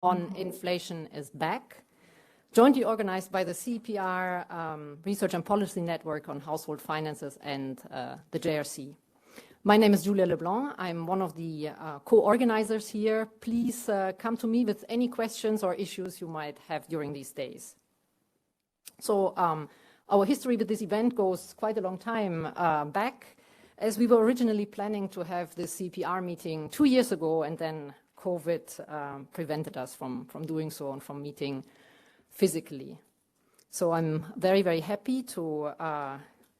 on Inflation is Back, jointly organized by the CEPR Research and Policy Network on Household Finances and the JRC. My name is Julia Leblanc. I'm one of the co-organizers here. Please come to me with any questions or issues you might have during these days. So our history with this event goes quite a long time back, as we were originally planning to have this CEPR meeting 2 years ago, and then COVID prevented us from doing so and from meeting physically. So I'm very, very happy to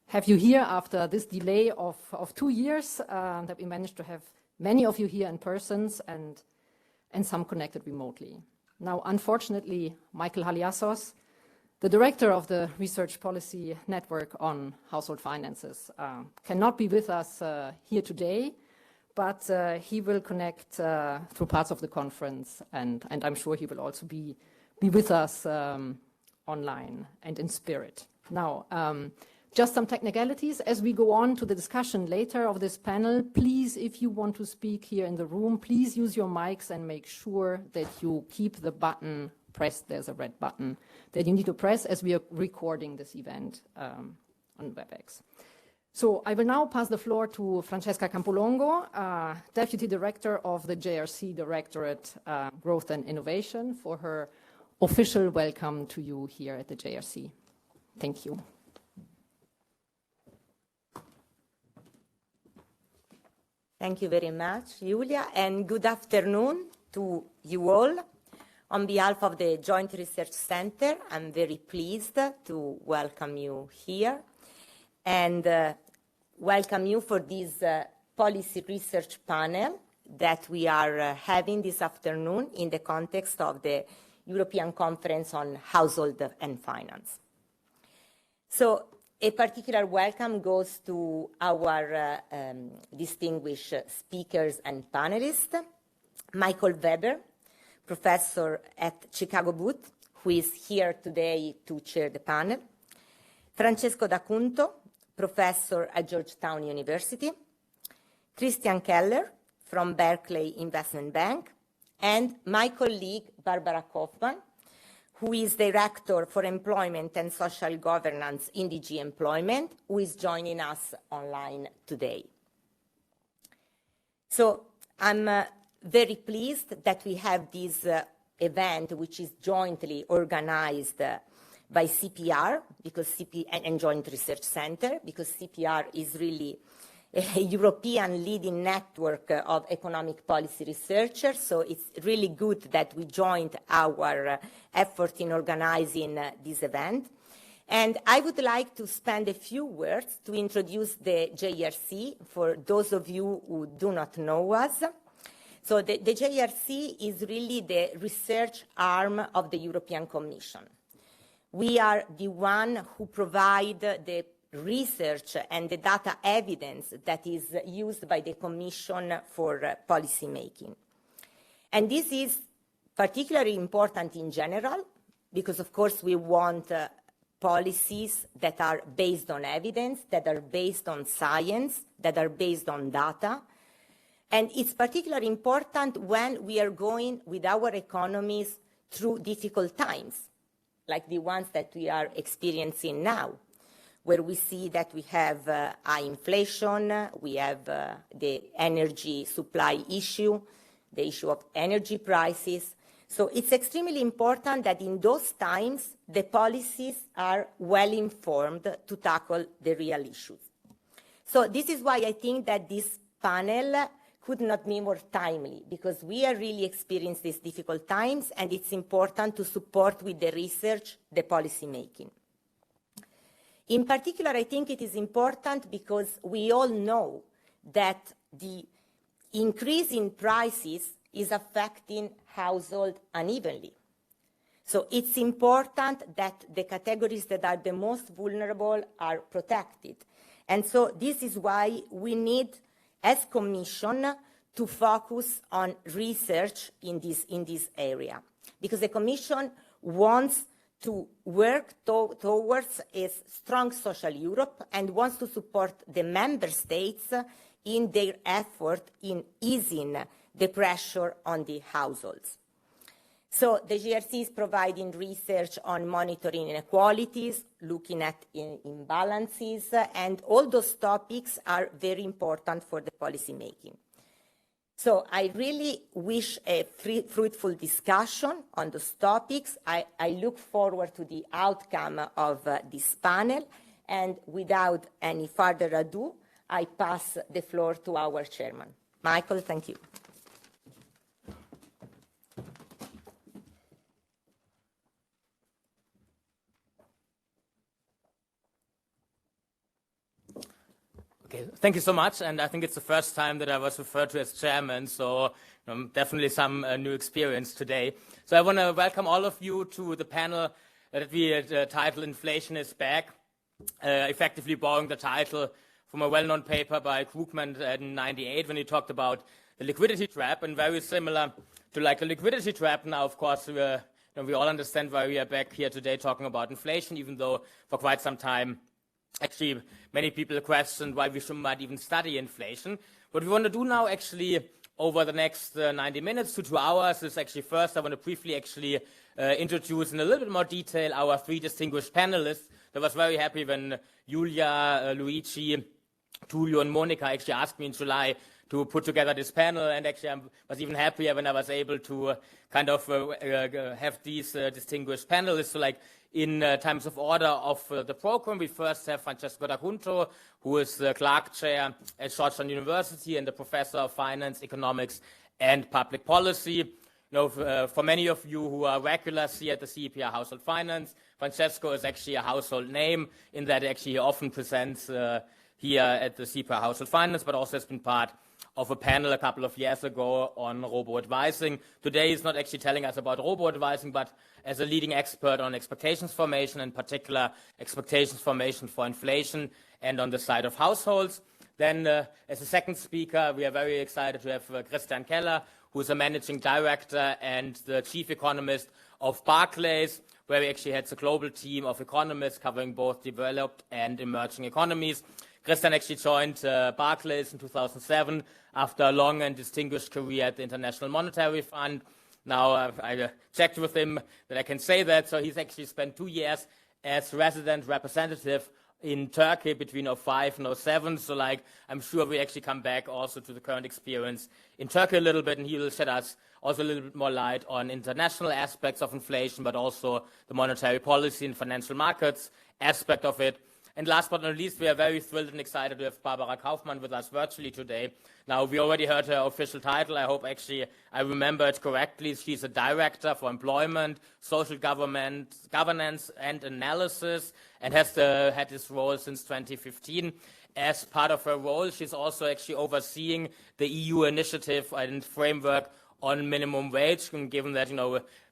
have you here after this delay of 2 years, that we managed to have many of you here in person and some connected remotely. Now, unfortunately, Michael Haliassos, the director of the Research Policy Network on Household Finances, cannot be with us here today, but he will connect through parts of the conference, and I'm sure he will also be with us online and in spirit. Now, just some technicalities as we go on to the discussion later of this panel. Please, if you want to speak here in the room, please use your mics and make sure that you keep the button pressed. There's a red button that you need to press as we are recording this event on WebEx. So I will now pass the floor to Francesca Campolongo, Deputy Director of the JRC Directorate Growth and Innovation, for her official welcome to you here at the JRC. Thank you. Thank you very much, Julia, and good afternoon to you all. On behalf of the Joint Research Center, I'm very pleased to welcome you here and welcome you for this policy research panel that we are having this afternoon in the context of the European Conference on Household and Finance. So a particular welcome goes to our distinguished speakers and panelists, Michael Weber, professor at Chicago Booth, who is here today to chair the panel, Francesco D'Acunto, professor at Georgetown University, Christian Keller from Berkeley Investment Bank, and my colleague Barbara Hoffman, who is Director for Employment and Social Governance in DG Employment, who is joining us online today. So I'm very pleased that we have this event, which is jointly organized by CEPR and Joint Research Center, because CEPR is really a European leading network of economic policy researchers. So it's really good that we joined our effort in organizing this event. And I would like to spend a few words to introduce the JRC for those of you who do not know us. So the JRC is really the research arm of the European Commission. We are the one who provide the research and the data evidence that is used by the Commission for policy making. And this is particularly important in general because, of course, we want policies that are based on evidence, that are based on science, that are based on data. And it's particularly important when we are going with our economies through difficult times, like the ones that we are experiencing now, where we see that we have high inflation, we have the energy supply issue, the issue of energy prices. So it's extremely important that in those times, the policies are well informed to tackle the real issues. So this is why I think that this panel could not be more timely, because we are really experiencing these difficult times, and it's important to support with the research the policy making. In particular, I think it is important because we all know that the increase in prices is affecting households unevenly. So it's important that the categories that are the most vulnerable are protected. And so this is why we need, as Commission, to focus on research in this area, because the Commission wants to work towards a strong social Europe and wants to support the member states in their effort in easing the pressure on the households. So the GRC is providing research on monitoring inequalities, looking at imbalances, and all those topics are very important for the policy making. So I really wish a fruitful discussion on those topics. I look forward to the outcome of this panel. And without any further ado, I pass the floor to our chairman. Michael, thank you. Okay, thank you so much, and I think it's the first time that I was referred to as chairman, so definitely some new experience today. So I want to welcome all of you to the panel that we titled Inflation is Back, effectively borrowing the title from a well-known paper by Krugman in '98 when he talked about the liquidity trap, and very similar to like the liquidity trap. Now, of course, we all understand why we are back here today talking about inflation, even though for quite some time actually, many people questioned why we might even study inflation. What we want to do now, actually, over the next 90 minutes to 2 hours, is actually first I want to briefly actually introduce in a little bit more detail our three distinguished panelists. I was very happy when Julia, Luigi, Tullio, and Monica actually asked me in July to put together this panel, and actually I was even happier when I was able to kind of have these distinguished panelists. So like in terms of order of the program, we first have Francesco D'Acunto, who is the Clark Chair at Georgetown University and the Professor of Finance, Economics, and Public Policy. For many of you who are regulars here at the CEPR Household Finance, Francesco is actually a household name in that actually he often presents here at the CEPR Household Finance, but also has been part of a panel a couple of years ago on robo-advising. Today he's not actually telling us about robo-advising, but as a leading expert on expectations formation, in particular expectations formation for inflation and on the side of households. Then as a second speaker, we are very excited to have Christian Keller, who is a managing director and the chief economist of Barclays, where we actually had a global team of economists covering both developed and emerging economies. Christian actually joined Barclays in 2007 after a long and distinguished career at the International Monetary Fund. Now I checked with him that I can say that, so he's actually spent 2 years as resident representative in Turkey between 2005 and 2007. So like I'm sure we actually come back also to the current experience in Turkey a little bit, and he will shed us also a little bit more light on international aspects of inflation, but also the monetary policy and financial markets aspect of it. And last but not least, we are very thrilled and excited to have Barbara Kaufmann with us virtually today. Now, we already heard her official title. I hope actually I remember it correctly. She's a Director for Employment, Social Governance and Analysis, and has had this role since 2015. As part of her role, she's also actually overseeing the EU initiative and framework on minimum wage, and given that,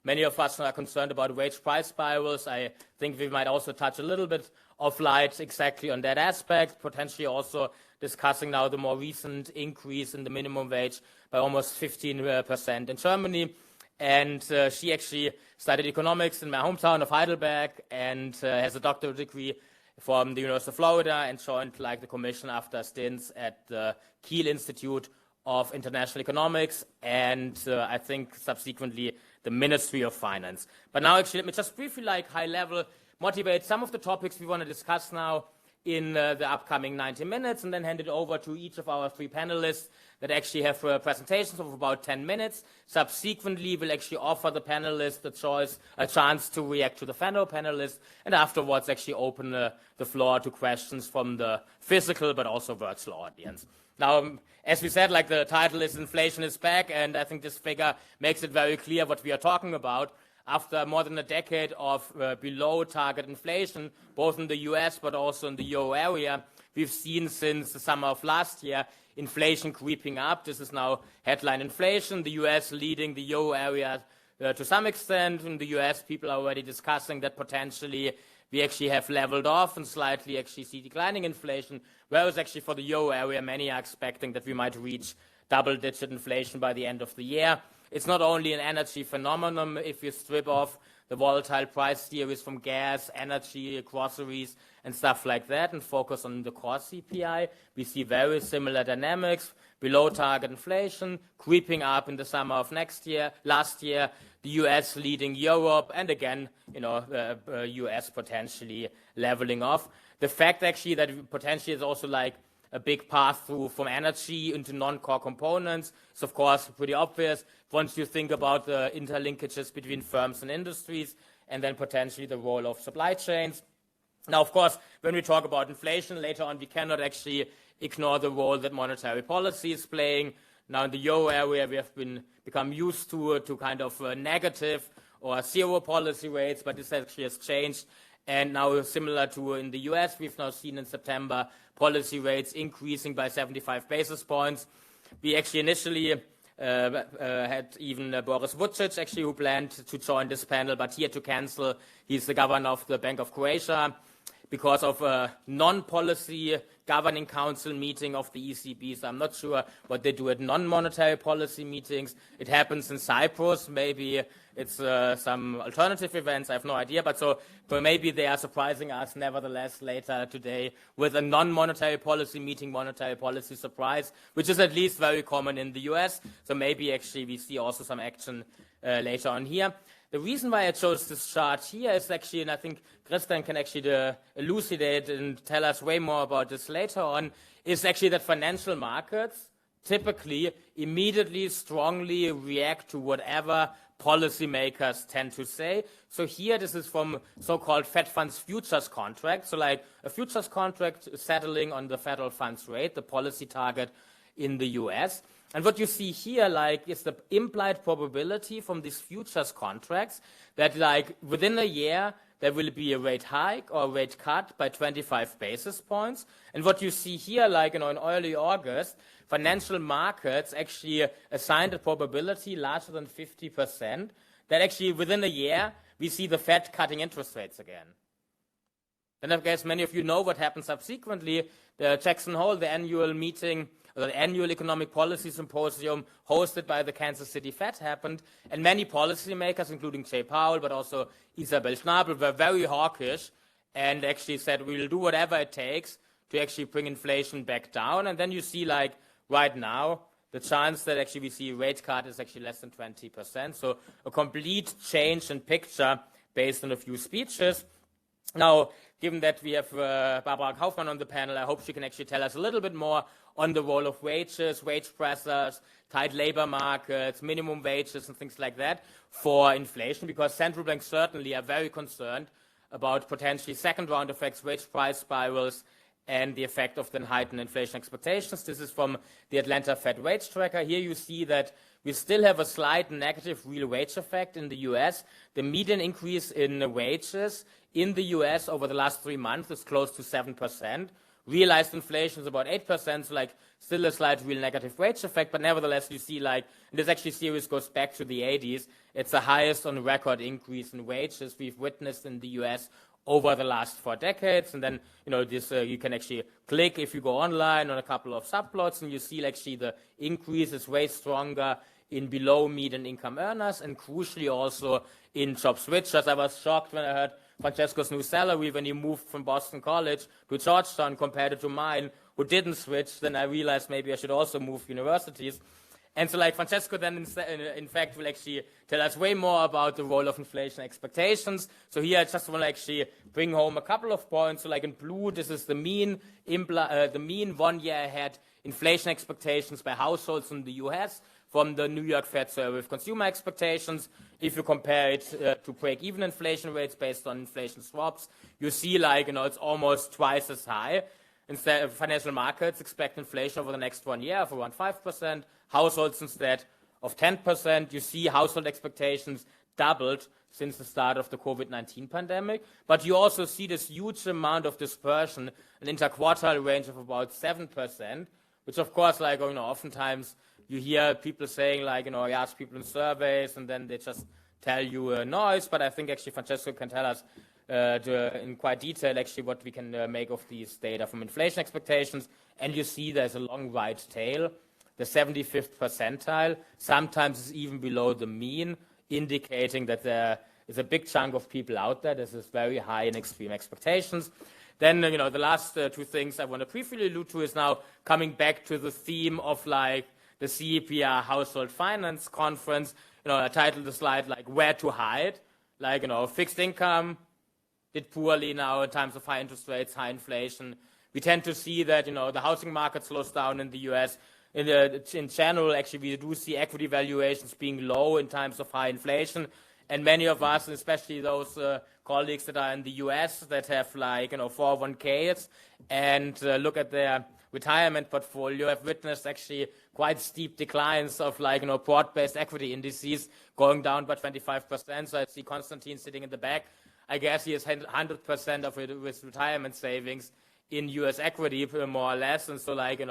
many of us are concerned about wage price spirals, I think we might also touch a little bit of light exactly on that aspect, potentially also discussing now the more recent increase in the minimum wage by almost 15% in Germany. And she actually studied economics in my hometown of Heidelberg and has a doctoral degree from the University of Florida and joined the commission after stints at the Kiel Institute of International Economics and I think subsequently the Ministry of Finance. But now actually let me just briefly high level motivate some of the topics we want to discuss now in the upcoming 90 minutes and then hand it over to each of our three panelists that actually have presentations of about 10 minutes. Subsequently, we'll actually offer the panelists a chance to react to the fellow panelists, and afterwards actually open the floor to questions from the physical but also virtual audience. Now, as we said, the title is Inflation is Back, and I think this figure makes it very clear what we are talking about. After more than a decade of below target inflation, both in the US but also in the euro area, we've seen since the summer of last year inflation creeping up. This is now headline inflation, the US leading the euro area to some extent. In the US, people are already discussing that potentially we actually have leveled off and slightly actually see declining inflation, whereas actually for the euro area, many are expecting that we might reach double-digit inflation by the end of the year. It's not only an energy phenomenon. If you strip off the volatile price theories from gas, energy, groceries, and stuff like that, and focus on the core CPI, we see very similar dynamics, below target inflation, creeping up in the summer of last year, the US leading Europe, and again, US potentially leveling off. The fact actually that potentially is also like a big path through from energy into non-core components is of course pretty obvious once you think about the interlinkages between firms and industries, and then potentially the role of supply chains. Now, of course, when we talk about inflation later on, we cannot actually ignore the role that monetary policy is playing. Now, in the euro area, we have become used to kind of negative or zero policy rates, but this actually has changed. And now, similar to in the US, we've now seen in September policy rates increasing by 75 basis points. We actually initially had even Boris Vucic, actually, who planned to join this panel, but he had to cancel. He's the governor of the Bank of Croatia because of a non-policy governing council meeting of the ECB. So I'm not sure what they do at non-monetary policy meetings. It happens in Cyprus. Maybe it's some alternative events. I have no idea. But maybe they are surprising us nevertheless later today with a non-monetary policy meeting, monetary policy surprise, which is at least very common in the US. So maybe actually we see also some action later on here. The reason why I chose this chart here is actually, and I think Christian can actually elucidate and tell us way more about this later on, is actually that financial markets typically immediately strongly react to whatever policymakers tend to say. So here this is from so-called Fed funds futures contract. So like a futures contract settling on the federal funds rate, the policy target in the US. And what you see here, like, is the implied probability from these futures contracts that, like, within a year there will be a rate hike or a rate cut by 25 basis points. And what you see here, like, in early August, financial markets actually assigned a probability larger than 50% that actually within a year we see the Fed cutting interest rates again. And I guess many of you know what happened subsequently. The Jackson Hole, the annual meeting, the annual economic policy symposium hosted by the Kansas City Fed happened, and many policymakers, including Jay Powell, but also Isabel Schnabel, were very hawkish and actually said, we'll do whatever it takes to actually bring inflation back down. And then you see, like, right now, the chance that actually we see a rate cut is actually less than 20%. So a complete change in picture based on a few speeches. Now, given that we have baaack Hoffman on the panel, I hope she can actually tell us a little bit more on the role of wages, wage pressures, tight labor markets, minimum wages, and things like that for inflation, because central banks certainly are very concerned about potentially second-round effects, wage price spirals, and the effect of the heightened inflation expectations. This is from the Atlanta Fed Wage Tracker. Here you see that we still have a slight negative real wage effect in the US. The median increase in wages in the US over the last 3 months is close to 7%. Realized inflation is about 8%, so like still a slight real negative wage effect, but nevertheless you see, like, this actually series goes back to the 80s. It's the highest on record increase in wages we've witnessed in the US over the last 4 decades. And then, this you can actually click if you go online on a couple of subplots, and you see actually the increase is way stronger in below median income earners, and crucially also in job switchers. I was shocked when I heard Francesco's new salary when he moved from Boston College to Georgetown compared to mine, who didn't switch. Then I realized maybe I should also move universities. And so, like, Francesco then, in fact, will actually tell us way more about the role of inflation expectations. So here I just want to actually bring home a couple of points. So, like, in blue, this is the mean 1 year ahead inflation expectations by households in the US from the New York Fed Survey of Consumer Expectations. If you compare it to break-even inflation rates based on inflation swaps, you see, like, it's almost twice as high. Instead, financial markets expect inflation over the next 1 year of around 5%. Households instead of 10%. You see household expectations doubled since the start of the COVID-19 pandemic. But you also see this huge amount of dispersion, an interquartile range of about 7%, which of course, like, oftentimes you hear people saying, like, you ask people in surveys and then they just tell you noise. But I think actually Francesco can tell us in quite detail actually what we can make of these data from inflation expectations. And you see there's a long right tail. The 75th percentile sometimes is even below the mean, indicating that there is a big chunk of people out there. This is very high in extreme expectations. Then, the last 2 things I want to briefly allude to is now coming back to the theme of, like, the CEPR Household Finance Conference. I titled the slide like where to hide, like, fixed income did poorly now in times of high interest rates, high inflation. We tend to see that, the housing market slows down in the US. In general, actually, we do see equity valuations being low in times of high inflation. And many of us, especially those colleagues that are in the US that have like, 401ks and look at their retirement portfolio, have witnessed actually quite steep declines of like, broad-based equity indices going down by 25%. So I see Konstantin sitting in the back. I guess he has 100% of his retirement savings in US equity, more or less. And so like,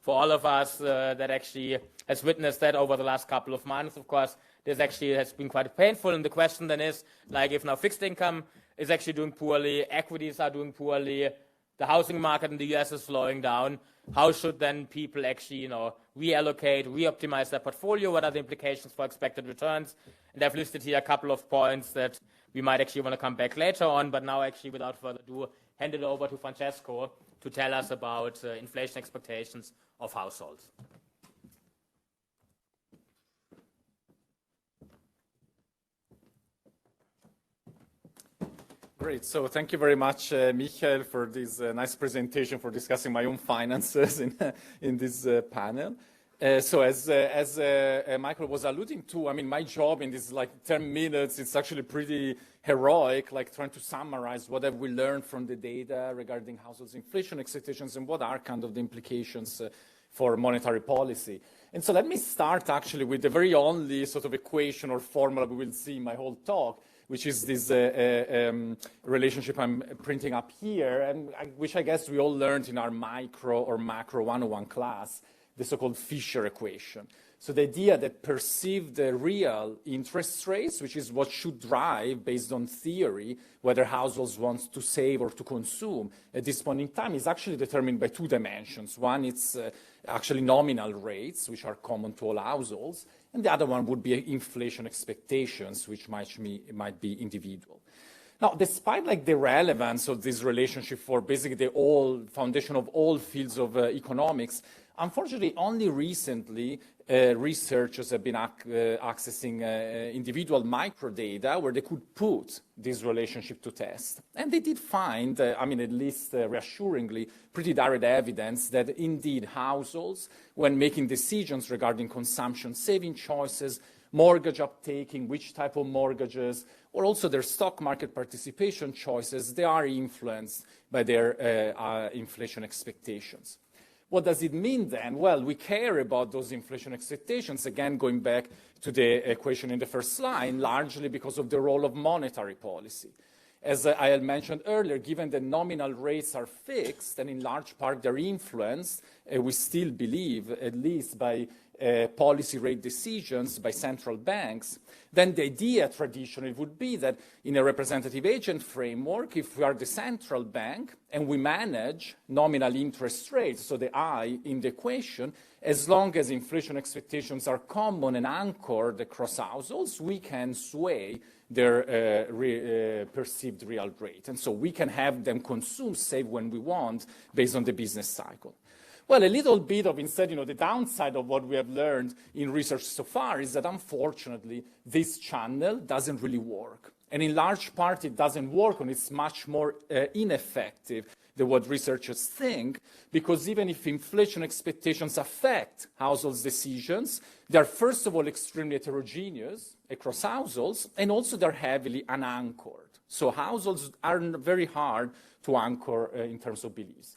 for all of us that actually has witnessed that over the last couple of months, of course, this actually has been quite painful. And the question then is, like, if now fixed income is actually doing poorly, equities are doing poorly, the housing market in the US is slowing down, how should then people actually, reallocate, reoptimize their portfolio? What are the implications for expected returns? And I've listed here a couple of points that we might actually want to come back later on, but now actually, without further ado, hand it over to Francesco to tell us about inflation expectations of households. Great. So thank you very much, Michael, for this nice presentation, for discussing my own finances in this panel. So as Michael was alluding to, I mean, my job in this like 10 minutes, it's actually pretty heroic, like trying to summarize what have we learned from the data regarding households' inflation expectations and what are kind of the implications for monetary policy. And so let me start actually with the very only sort of equation or formula we will see in my whole talk, which is this relationship I'm printing up here, and which I guess we all learned in our micro or macro 101 class, the so-called Fischer Equation. So the idea that perceived real interest rates, which is what should drive, based on theory, whether households want to save or to consume at this point in time, is actually determined by two dimensions. One, it's actually nominal rates, which are common to all households, and the other one would be inflation expectations, which might be individual. Now, despite like the relevance of this relationship for basically the foundation of all fields of economics, unfortunately, only recently researchers have been accessing individual microdata where they could put this relationship to test. And they did find, I mean, at least reassuringly, pretty direct evidence that indeed households, when making decisions regarding consumption, saving choices, mortgage uptaking, which type of mortgages, or also their stock market participation choices, they are influenced by their inflation expectations. What does it mean then? Well, we care about those inflation expectations, again, going back to the equation in the first slide, largely because of the role of monetary policy. As I had mentioned earlier, given that nominal rates are fixed, and in large part they're influenced, we still believe, at least by policy rate decisions by central banks, then the idea traditionally would be that in a representative agent framework, if we are the central bank and we manage nominal interest rates, so the I in the equation, as long as inflation expectations are common and anchored across households, we can sway their perceived real rate. And so we can have them consume, save when we want, based on the business cycle. Well, a little bit of instead, the downside of what we have learned in research so far is that unfortunately, this channel doesn't really work. And in large part, it doesn't work, and it's much more ineffective than what researchers think, because even if inflation expectations affect households' decisions, they're first of all extremely heterogeneous across households, and also they're heavily unanchored. So households are very hard to anchor in terms of beliefs.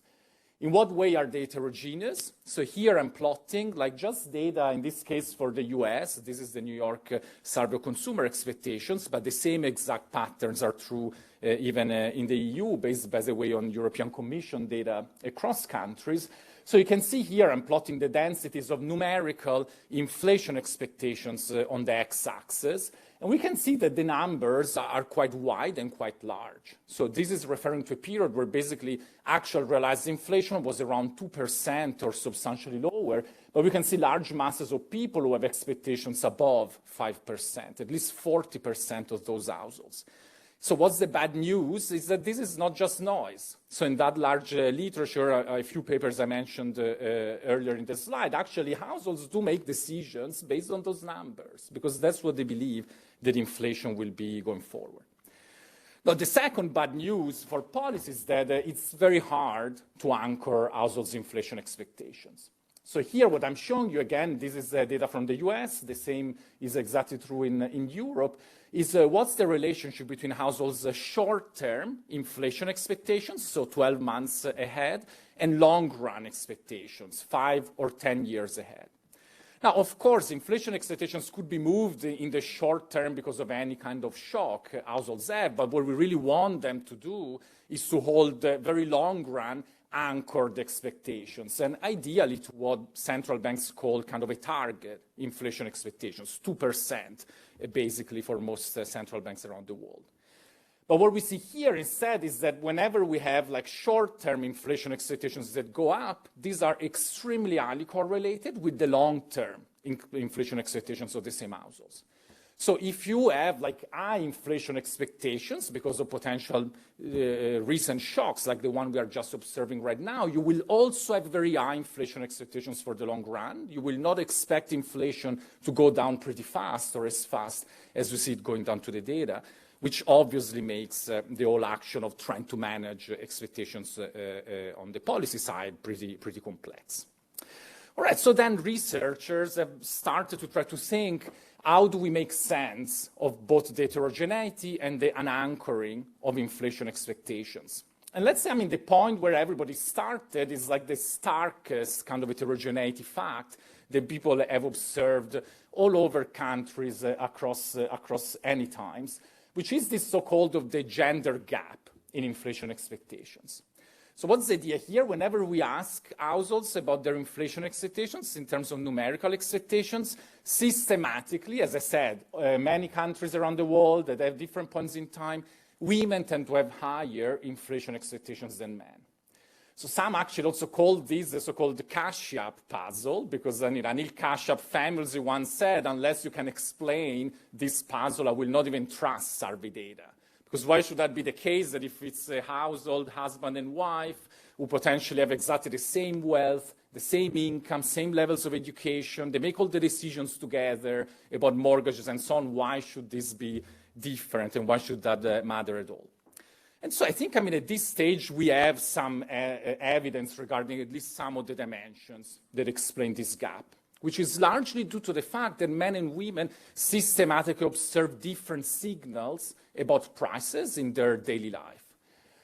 In what way are they heterogeneous? So here I'm plotting like just data, in this case for the US. This is the New York Survey of Consumer Expectations, but the same exact patterns are true even in the EU, based, by the way, on European Commission data across countries. So you can see here I'm plotting the densities of numerical inflation expectations on the x-axis. And we can see that the numbers are quite wide and quite large. So this is referring to a period where basically actual realized inflation was around 2% or substantially lower. But we can see large masses of people who have expectations above 5%, at least 40% of those households. So what's the bad news is that this is not just noise. So in that large literature, a few papers I mentioned earlier in the slide, actually households do make decisions based on those numbers because that's what they believe that inflation will be going forward. Now, the second bad news for policy is that it's very hard to anchor households' inflation expectations. So here, what I'm showing you, again, this is data from the US, the same is exactly true in Europe, is what's the relationship between households' short-term inflation expectations, so 12 months ahead, and long-run expectations, 5 or 10 years ahead. Now, of course, inflation expectations could be moved in the short term because of any kind of shock households have, but what we really want them to do is to hold very long-run anchored expectations, and ideally to what central banks call kind of a target inflation expectations, 2%, basically for most central banks around the world. But what we see here instead is that whenever we have like short-term inflation expectations that go up, these are extremely highly correlated with the long-term inflation expectations of the same households. So if you have like high inflation expectations because of potential recent shocks like the one we are just observing right now, you will also have very high inflation expectations for the long run. You will not expect inflation to go down pretty fast or as fast as we see it going down to the data, which obviously makes the whole action of trying to manage expectations on the policy side pretty complex. All right, so then researchers have started to try to think, how do we make sense of both the heterogeneity and the unanchoring of inflation expectations? And let's say, the point where everybody started is like the starkest kind of heterogeneity fact that people have observed all over countries across any times, which is this so-called of the gender gap in inflation expectations. So what's the idea here? Whenever we ask households about their inflation expectations in terms of numerical expectations, systematically, as I said, many countries around the world that have different points in time, women tend to have higher inflation expectations than men. So some actually also call this the so-called cash-up puzzle, because Anil Kashyap famously once said, unless you can explain this puzzle, I will not even trust survey data. Because why should that be the case, that if it's a household, husband and wife, who potentially have exactly the same wealth, the same income, same levels of education, they make all the decisions together about mortgages and so on, why should this be different and why should that matter at all? And so I think, at this stage, we have some evidence regarding at least some of the dimensions that explain this gap, which is largely due to the fact that men and women systematically observe different signals about prices in their daily life.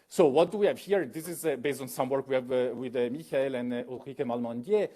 So what do we have here? This is based on some work we have with Michael and Ulrike Malmondier.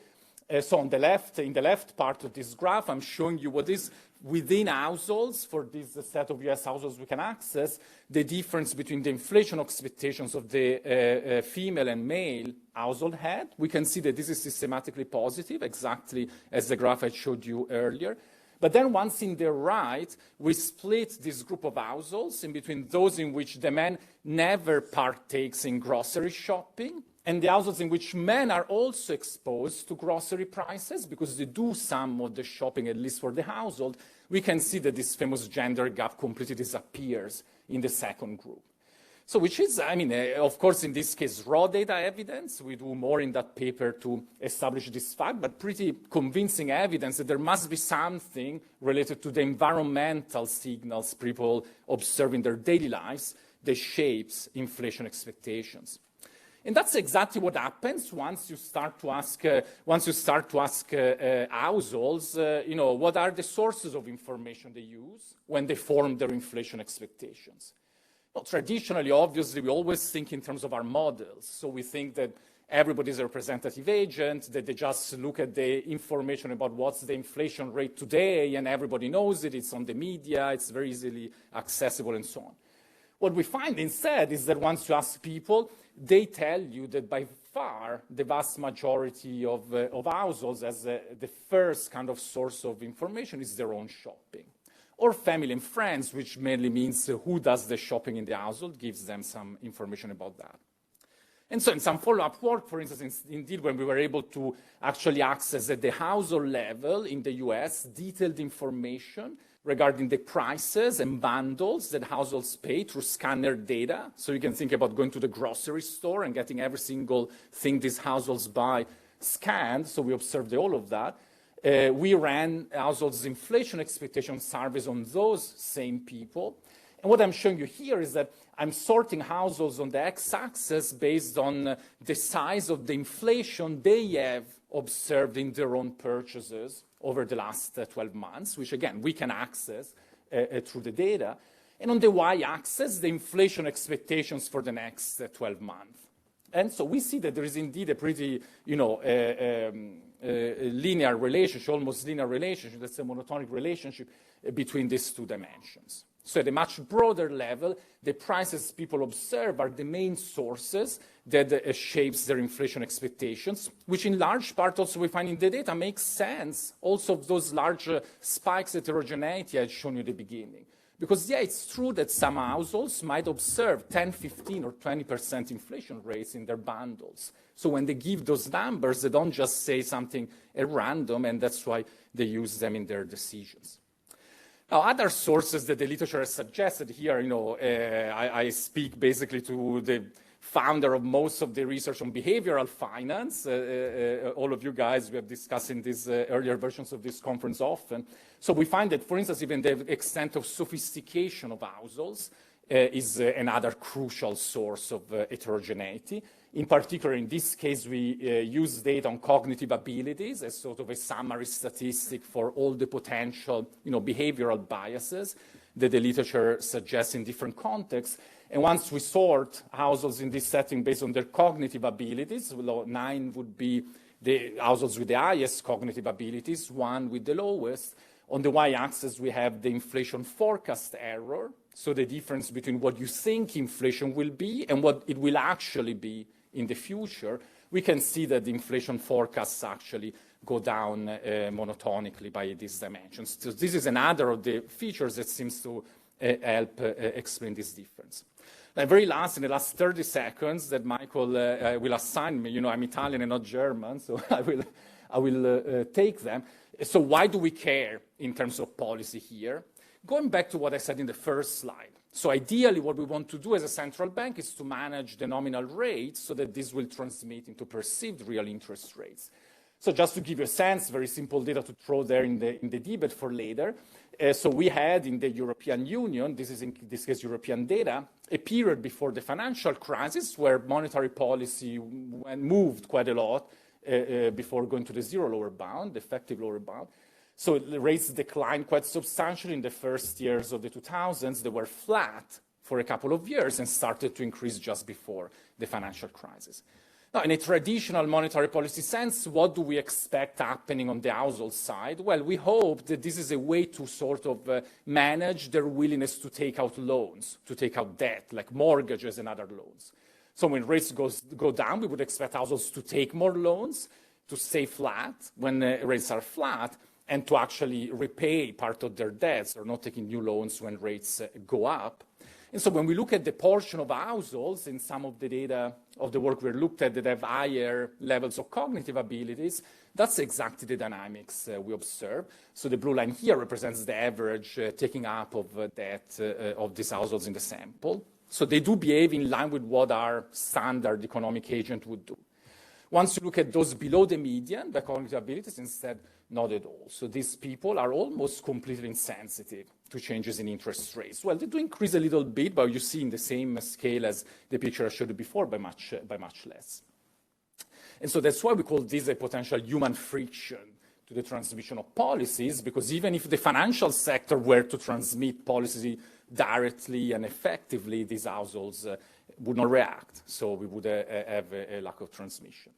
So on the left, in the left part of this graph, I'm showing you what is within households, for this set of US households we can access, the difference between the inflation expectations of the female and male household head. We can see that this is systematically positive, exactly as the graph I showed you earlier. But then once in the right, we split this group of households in between those in which the man never partakes in grocery shopping, and the households in which men are also exposed to grocery prices because they do some of the shopping, at least for the household. We can see that this famous gender gap completely disappears in the second group. So which is, of course, in this case, raw data evidence. We do more in that paper to establish this fact, but pretty convincing evidence that there must be something related to the environmental signals people observe in their daily lives that shapes inflation expectations. And that's exactly what happens once you start to ask households, what are the sources of information they use when they form their inflation expectations. Well, traditionally, obviously, we always think in terms of our models. So we think that everybody is a representative agent, that they just look at the information about what's the inflation rate today, and everybody knows it, it's on the media, it's very easily accessible, and so on. What we find instead is that once you ask people, they tell you that by far the vast majority of households as the first kind of source of information is their own shopping. Or family and friends, which mainly means who does the shopping in the household, gives them some information about that. And so in some follow-up work, for instance, indeed, when we were able to actually access at the household level in the US detailed information regarding the prices and bundles that households pay through scanner data. So you can think about going to the grocery store and getting every single thing these households buy scanned. So we observed all of that. We ran households' inflation expectation surveys on those same people. And what I'm showing you here is that I'm sorting households on the x-axis based on the size of the inflation they have observed in their own purchases over the last 12 months, which again, we can access through the data. And on the y-axis, the inflation expectations for the next 12 months. And so we see that there is indeed a pretty, linear relationship, almost linear relationship, that's a monotonic relationship between these two dimensions. So at a much broader level, the prices people observe are the main sources that shapes their inflation expectations, which in large part also we find in the data makes sense also of those large spikes heterogeneity I had shown you at the beginning. Because yeah, it's true that some households might observe 10, 15, or 20% inflation rates in their bundles. So when they give those numbers, they don't just say something at random, and that's why they use them in their decisions. Now, other sources that the literature has suggested here, I speak basically to the founder of most of the research on behavioral finance. All of you guys, we have discussed in these earlier versions of this conference often. So we find that, for instance, even the extent of sophistication of households is another crucial source of heterogeneity. In particular, in this case, we use data on cognitive abilities as sort of a summary statistic for all the potential, behavioral biases that the literature suggests in different contexts. And once we sort households in this setting based on their cognitive abilities, 9 would be the households with the highest cognitive abilities, 1 with the lowest. On the y-axis, we have the inflation forecast error, so the difference between what you think inflation will be and what it will actually be in the future. We can see that the inflation forecasts actually go down monotonically by these dimensions. So this is another of the features that seems to help explain this difference. And very last, in the last 30 seconds that Michael will assign me, I'm Italian and not German, so I will take them. So why do we care in terms of policy here? Going back to what I said in the first slide. So ideally, what we want to do as a central bank is to manage the nominal rate so that this will transmit into perceived real interest rates. So just to give you a sense, very simple data to throw there in the debate for later. So we had in the European Union, this is in this case European data, a period before the financial crisis where monetary policy moved quite a lot before going to the zero lower bound, the effective lower bound. So the rates declined quite substantially in the first years of the 2000s. They were flat for a couple of years and started to increase just before the financial crisis. Now, in a traditional monetary policy sense, what do we expect happening on the household side? Well, we hope that this is a way to sort of manage their willingness to take out loans, to take out debt, like mortgages and other loans. So when rates go down, we would expect households to take more loans, to stay flat when rates are flat, and to actually repay part of their debts or not taking new loans when rates go up. And so when we look at the portion of households in some of the data of the work we looked at that have higher levels of cognitive abilities, that's exactly the dynamics we observe. So the blue line here represents the average taking up of debt of these households in the sample. So they do behave in line with what our standard economic agent would do. Once you look at those below the median, the cognitive abilities, instead, not at all. So these people are almost completely insensitive to changes in interest rates. Well, they do increase a little bit, but you see in the same scale as the picture I showed you before by much less. And so that's why we call this a potential human friction to the transmission of policies, because even if the financial sector were to transmit policy directly and effectively, these households would not react. So we would have a lack of transmission.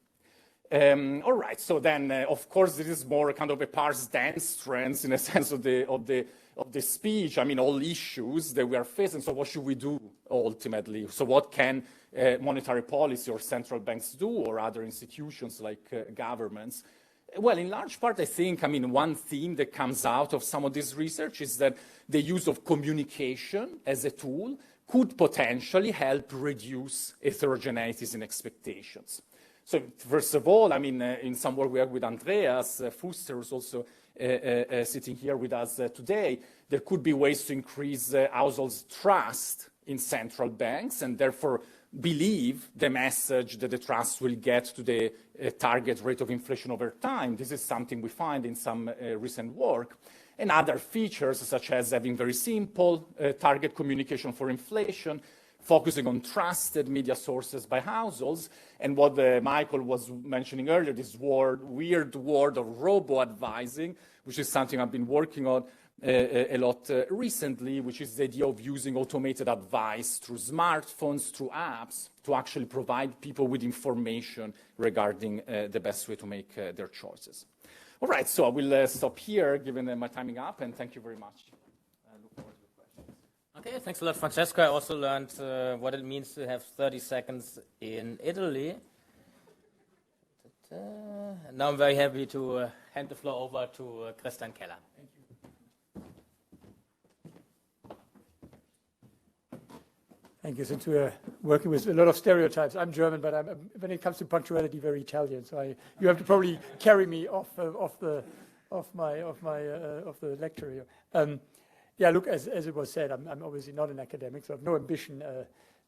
All right, so then, of course, this is more kind of a parse dense trends in a sense of the speech. I mean, all issues that we are facing. So what should we do ultimately? So what can monetary policy or central banks do, or other institutions like governments? Well, in large part, I think, one theme that comes out of some of this research is that the use of communication as a tool could potentially help reduce heterogeneities in expectations. So first of all, in some work we have with Andreas Fuster, who's also sitting here with us today, there could be ways to increase households' trust in central banks and therefore believe the message that the trust will get to the target rate of inflation over time. This is something we find in some recent work. And other features, such as having very simple target communication for inflation, focusing on trusted media sources by households, and what Michael was mentioning earlier, this weird word of robo-advising, which is something I've been working on a lot recently, which is the idea of using automated advice through smartphones, through apps, to actually provide people with information regarding the best way to make their choices. All right, so I will stop here, given my timing up, and thank you very much. I look forward to your questions. Okay, thanks a lot, Francesco. I also learned what it means to have 30 seconds in Italy. Now I'm very happy to hand the floor over to Christian Keller. Thank you. Thank you. Since we're working with a lot of stereotypes, I'm German, but when it comes to punctuality, very Italian. So you have to probably carry me off the lecture here. Yeah, look, as it was said, I'm obviously not an academic, so I have no ambition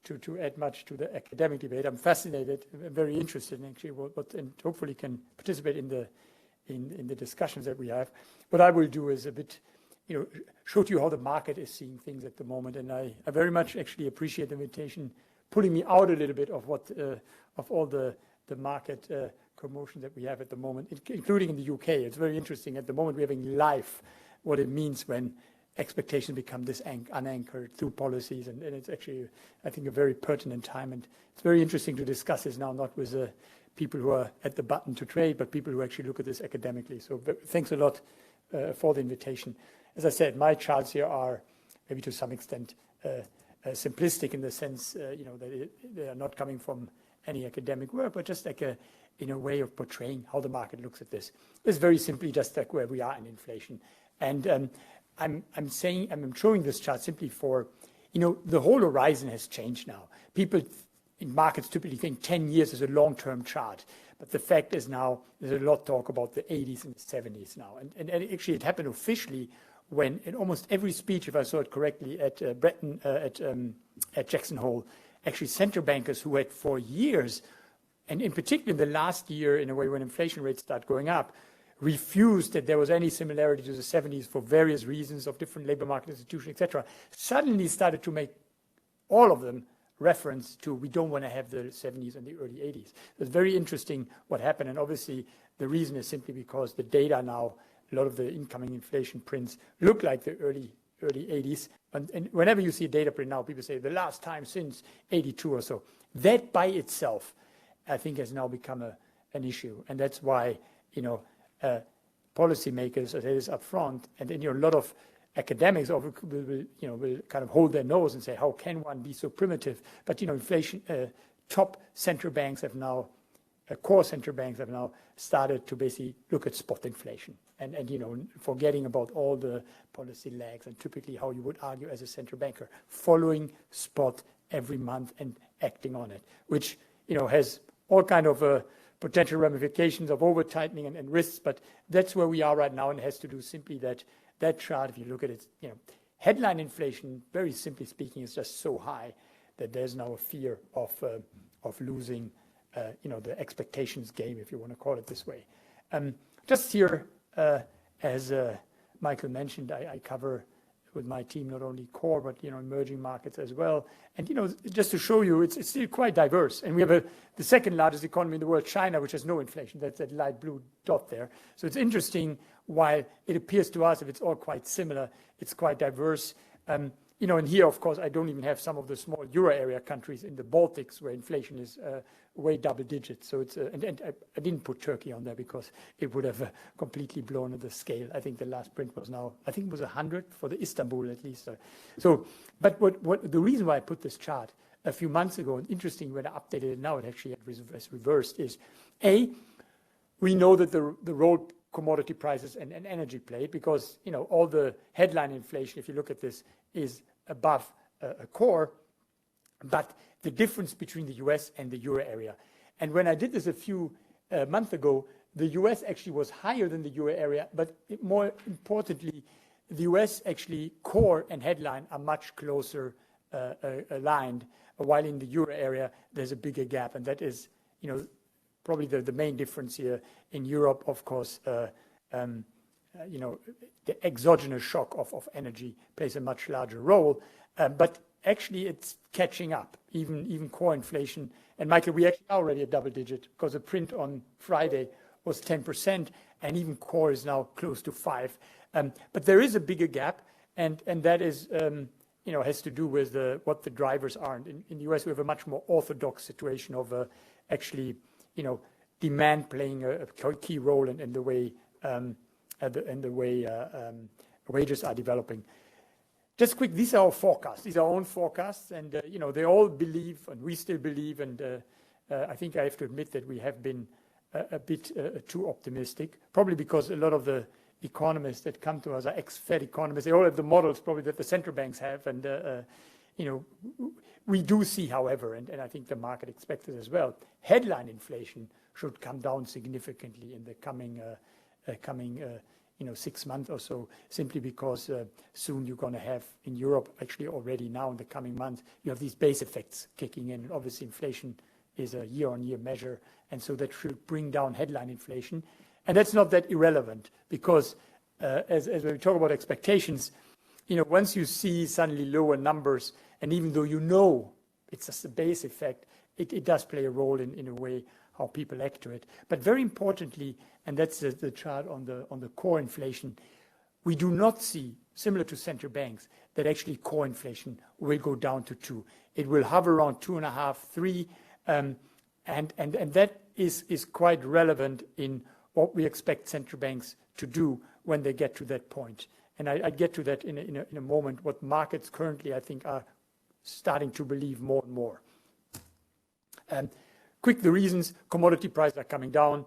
to add much to the academic debate. I'm fascinated, very interested in actually and hopefully can participate in the discussions that we have. What I will do is a bit, show to you how the market is seeing things at the moment, and I very much actually appreciate the invitation, pulling me out a little bit of of all the market commotion that we have at the moment, including in the UK. It's very interesting. At the moment, we're having live what it means when expectations become this unanchored through policies, and it's actually, I think, a very pertinent time, and it's very interesting to discuss this now, not with people who are at the button to trade, but people who actually look at this academically. So thanks a lot for the invitation. As I said, my charts here are maybe to some extent simplistic in the sense, that they are not coming from any academic work, but just like a way of portraying how the market looks at this. It's very simply just like where we are in inflation. And I'm showing this chart simply for, the whole horizon has changed now. People in markets typically think 10 years is a long-term chart. But the fact is now there's a lot of talk about the 80s and the 70s now. And actually it happened officially when in almost every speech, if I saw it correctly, at Jackson Hole, actually central bankers who had for years, and in particular in the last year, in a way when inflation rates start going up, refused that there was any similarity to the 70s for various reasons of different labor market institutions, etc., suddenly started to make all of them reference to we don't want to have the 70s and the early 80s. It's very interesting what happened, and obviously the reason is simply because the data now, a lot of the incoming inflation prints look like the early 80s, and whenever you see a data print now, people say the last time since 82 or so. That by itself, I think, has now become an issue, and that's why, policymakers, as it is up front, and then a lot of academics will kind of hold their nose and say, how can one be so primitive? But, inflation, top central banks have now, core central banks have now started to basically look at spot inflation and forgetting about all the policy lags and typically how you would argue as a central banker, following spot every month and acting on it, which, has all kind of potential ramifications of over-tightening and risks, but that's where we are right now, and it has to do simply that chart, if you look at it, headline inflation, very simply speaking, is just so high that there's now a fear of losing, the expectations game, if you want to call it this way. Just here, as Michael mentioned, I cover with my team not only core but emerging markets as well, and just to show you, it's still quite diverse. And we have the second largest economy in the world, China, which has no inflation. That's that light blue dot there. So it's interesting. While it appears to us, if it's all quite similar, it's quite diverse. And here, of course, I don't even have some of the small euro area countries in the Baltics where inflation is way double digits. So it's and I didn't put Turkey on there because it would have completely blown the scale. I think the last print was now, I think it was 100 for the Istanbul at least. But what the reason why I put this chart a few months ago, and interesting when I updated it now, it actually has reversed, is we know that the role commodity prices and energy play, because all the headline inflation, if you look at this, is above a core, but the difference between the US and the euro area. And when I did this a few months ago, The US actually was higher than the euro area, but more importantly, the US actually core and headline are much closer aligned, while in the euro area there's a bigger gap, and that is, probably the main difference here. In Europe, of course, the exogenous shock of energy plays a much larger role, but actually it's catching up, even core inflation. And Michael, we actually are already a double digit because the print on Friday was 10%, and even core is now close to 5%. But there is a bigger gap, and that is, has to do with what the drivers are. In the US, we have a much more orthodox situation of actually, demand playing a key role in the way wages are developing. Just quick, these are our forecasts. These are our own forecasts, and they all believe, and we still believe, and I think I have to admit that we have been a bit too optimistic, probably because a lot of the economists that come to us are ex-Fed economists. They all have the models probably that the central banks have, and we do see, however, and I think the market expects it as well, headline inflation should come down significantly in the coming 6 months or so, simply because soon you're going to have in Europe, actually already now in the coming months, you have these base effects kicking in. Obviously, inflation is a year-on-year measure, and so that should bring down headline inflation. And that's not that irrelevant, because as we talk about expectations, once you see suddenly lower numbers, and even though it's just a base effect, it does play a role in a way how people act to it. But very importantly, and that's the chart on the core inflation, we do not see, similar to central banks, that actually core inflation will go down to 2. It will hover around 2.5, 3, and that is quite relevant in what we expect central banks to do when they get to that point. And I get to that in a moment, what markets currently, I think, are starting to believe more and more. Quick, the reasons: commodity prices are coming down,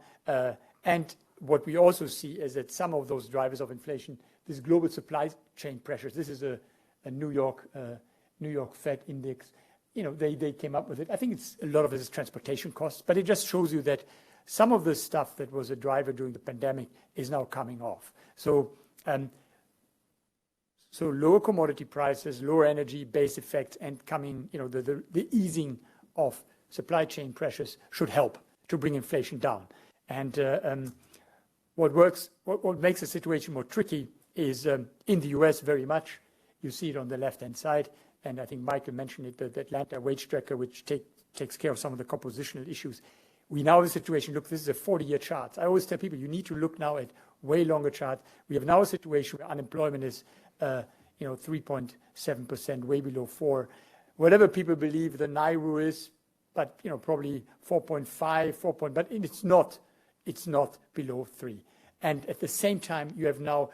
and what we also see is that some of those drivers of inflation, this global supply chain pressures, this is a New York Fed index, they came up with it. I think a lot of it is transportation costs, but it just shows you that some of the stuff that was a driver during the pandemic is now coming off. So lower commodity prices, lower energy base effects, and coming, the easing of supply chain pressures should help to bring inflation down. And what makes the situation more tricky is in the US very much. You see it on the left-hand side, and I think Michael mentioned it, the Atlanta wage tracker, which takes care of some of the compositional issues. We now have a situation, look, this is a 40-year chart. I always tell people, you need to look now at way longer charts. We have now a situation where unemployment is 3.7%, way below 4. Whatever people believe the NAIRU is, but probably 4.5, 4. But it's not below 3. And at the same time, you have now,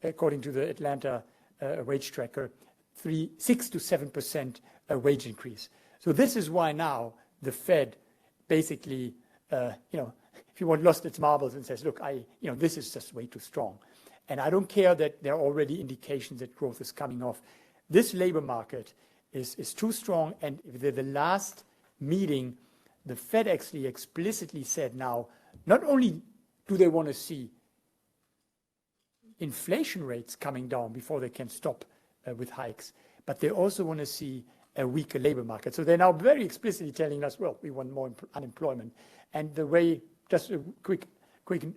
according to the Atlanta wage tracker, 6 to 7% wage increase. So this is why now the Fed basically, if you want, lost its marbles and says, look, this is just way too strong. And I don't care that there are already indications that growth is coming off. This labor market is too strong, and the last meeting, the Fed actually explicitly said now, not only do they want to see inflation rates coming down before they can stop with hikes, but they also want to see a weaker labor market. So they're now very explicitly telling us, well, we want more unemployment. And the way, just a quick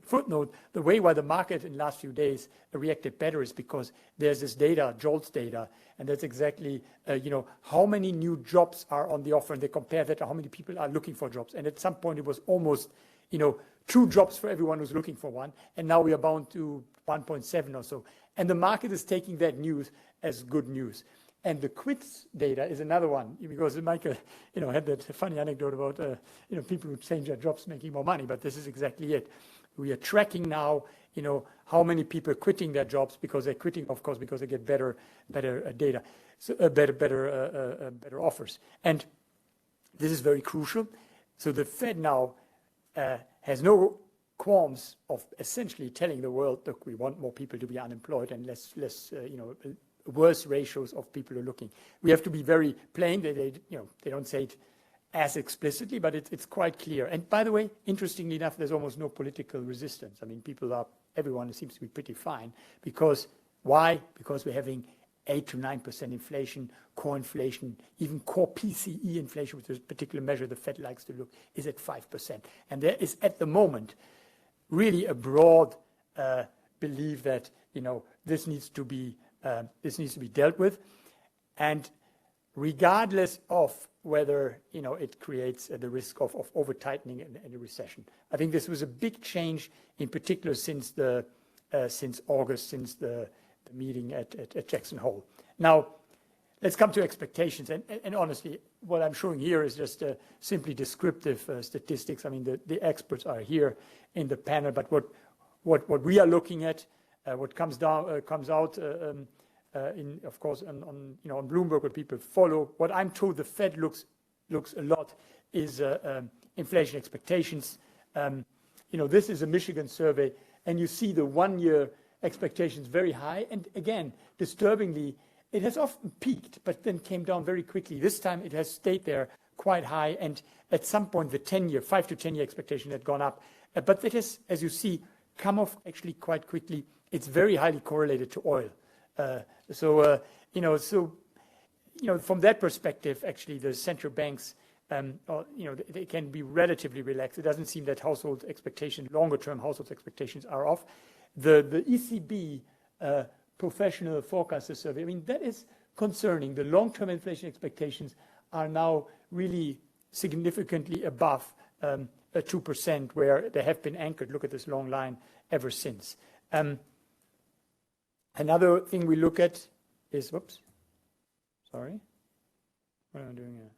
footnote, the way why the market in the last few days reacted better is because there's this data, JOLTS data, and that's exactly, how many new jobs are on the offer, and they compare that to how many people are looking for jobs. And at some point it was almost, 2 jobs for everyone who's looking for one, and now we are bound to 1.7 or so. And the market is taking that news as good news. And the quits data is another one, because Michael, had that funny anecdote about, people who change their jobs making more money, but this is exactly it. We are tracking now, how many people are quitting their jobs because they're quitting, of course, because they get better data, so better offers. And this is very crucial. So the Fed now has no qualms of essentially telling the world, look, we want more people to be unemployed and less worse ratios of people who are looking. We have to be very plain. They don't say it as explicitly, but it's quite clear. And by the way, interestingly enough, there's almost no political resistance. I mean, everyone seems to be pretty fine. Because, why? Because we're having 8 to 9% inflation, core inflation, even core PCE inflation, which is a particular measure the Fed likes to look, is at 5%. And there is, at the moment, really a broad belief that, this needs to be dealt with. And regardless of whether it creates the risk of over-tightening and a recession. I think this was a big change, in particular since August, since the meeting at Jackson Hole. Now, let's come to expectations. And honestly, what I'm showing here is just simply descriptive statistics. I mean, the experts are here in the panel, but what we are looking at, what comes out of course, on Bloomberg, what people follow. What I'm told the Fed looks a lot is inflation expectations. This is a Michigan survey, and you see the 1-year expectations very high. And again, disturbingly, it has often peaked, but then came down very quickly. This time, it has stayed there quite high, and at some point, the 5 to 10 year expectation had gone up. But it has, as you see, come off actually quite quickly. It's very highly correlated to oil. From that perspective, actually, the central banks, they can be relatively relaxed. It doesn't seem that household expectations, longer-term household expectations, are off. The ECB professional forecaster survey, I mean, that is concerning. The long-term inflation expectations are now really significantly above 2%, where they have been anchored. Look at this long line ever since. Another thing we look at is, what am I doing here?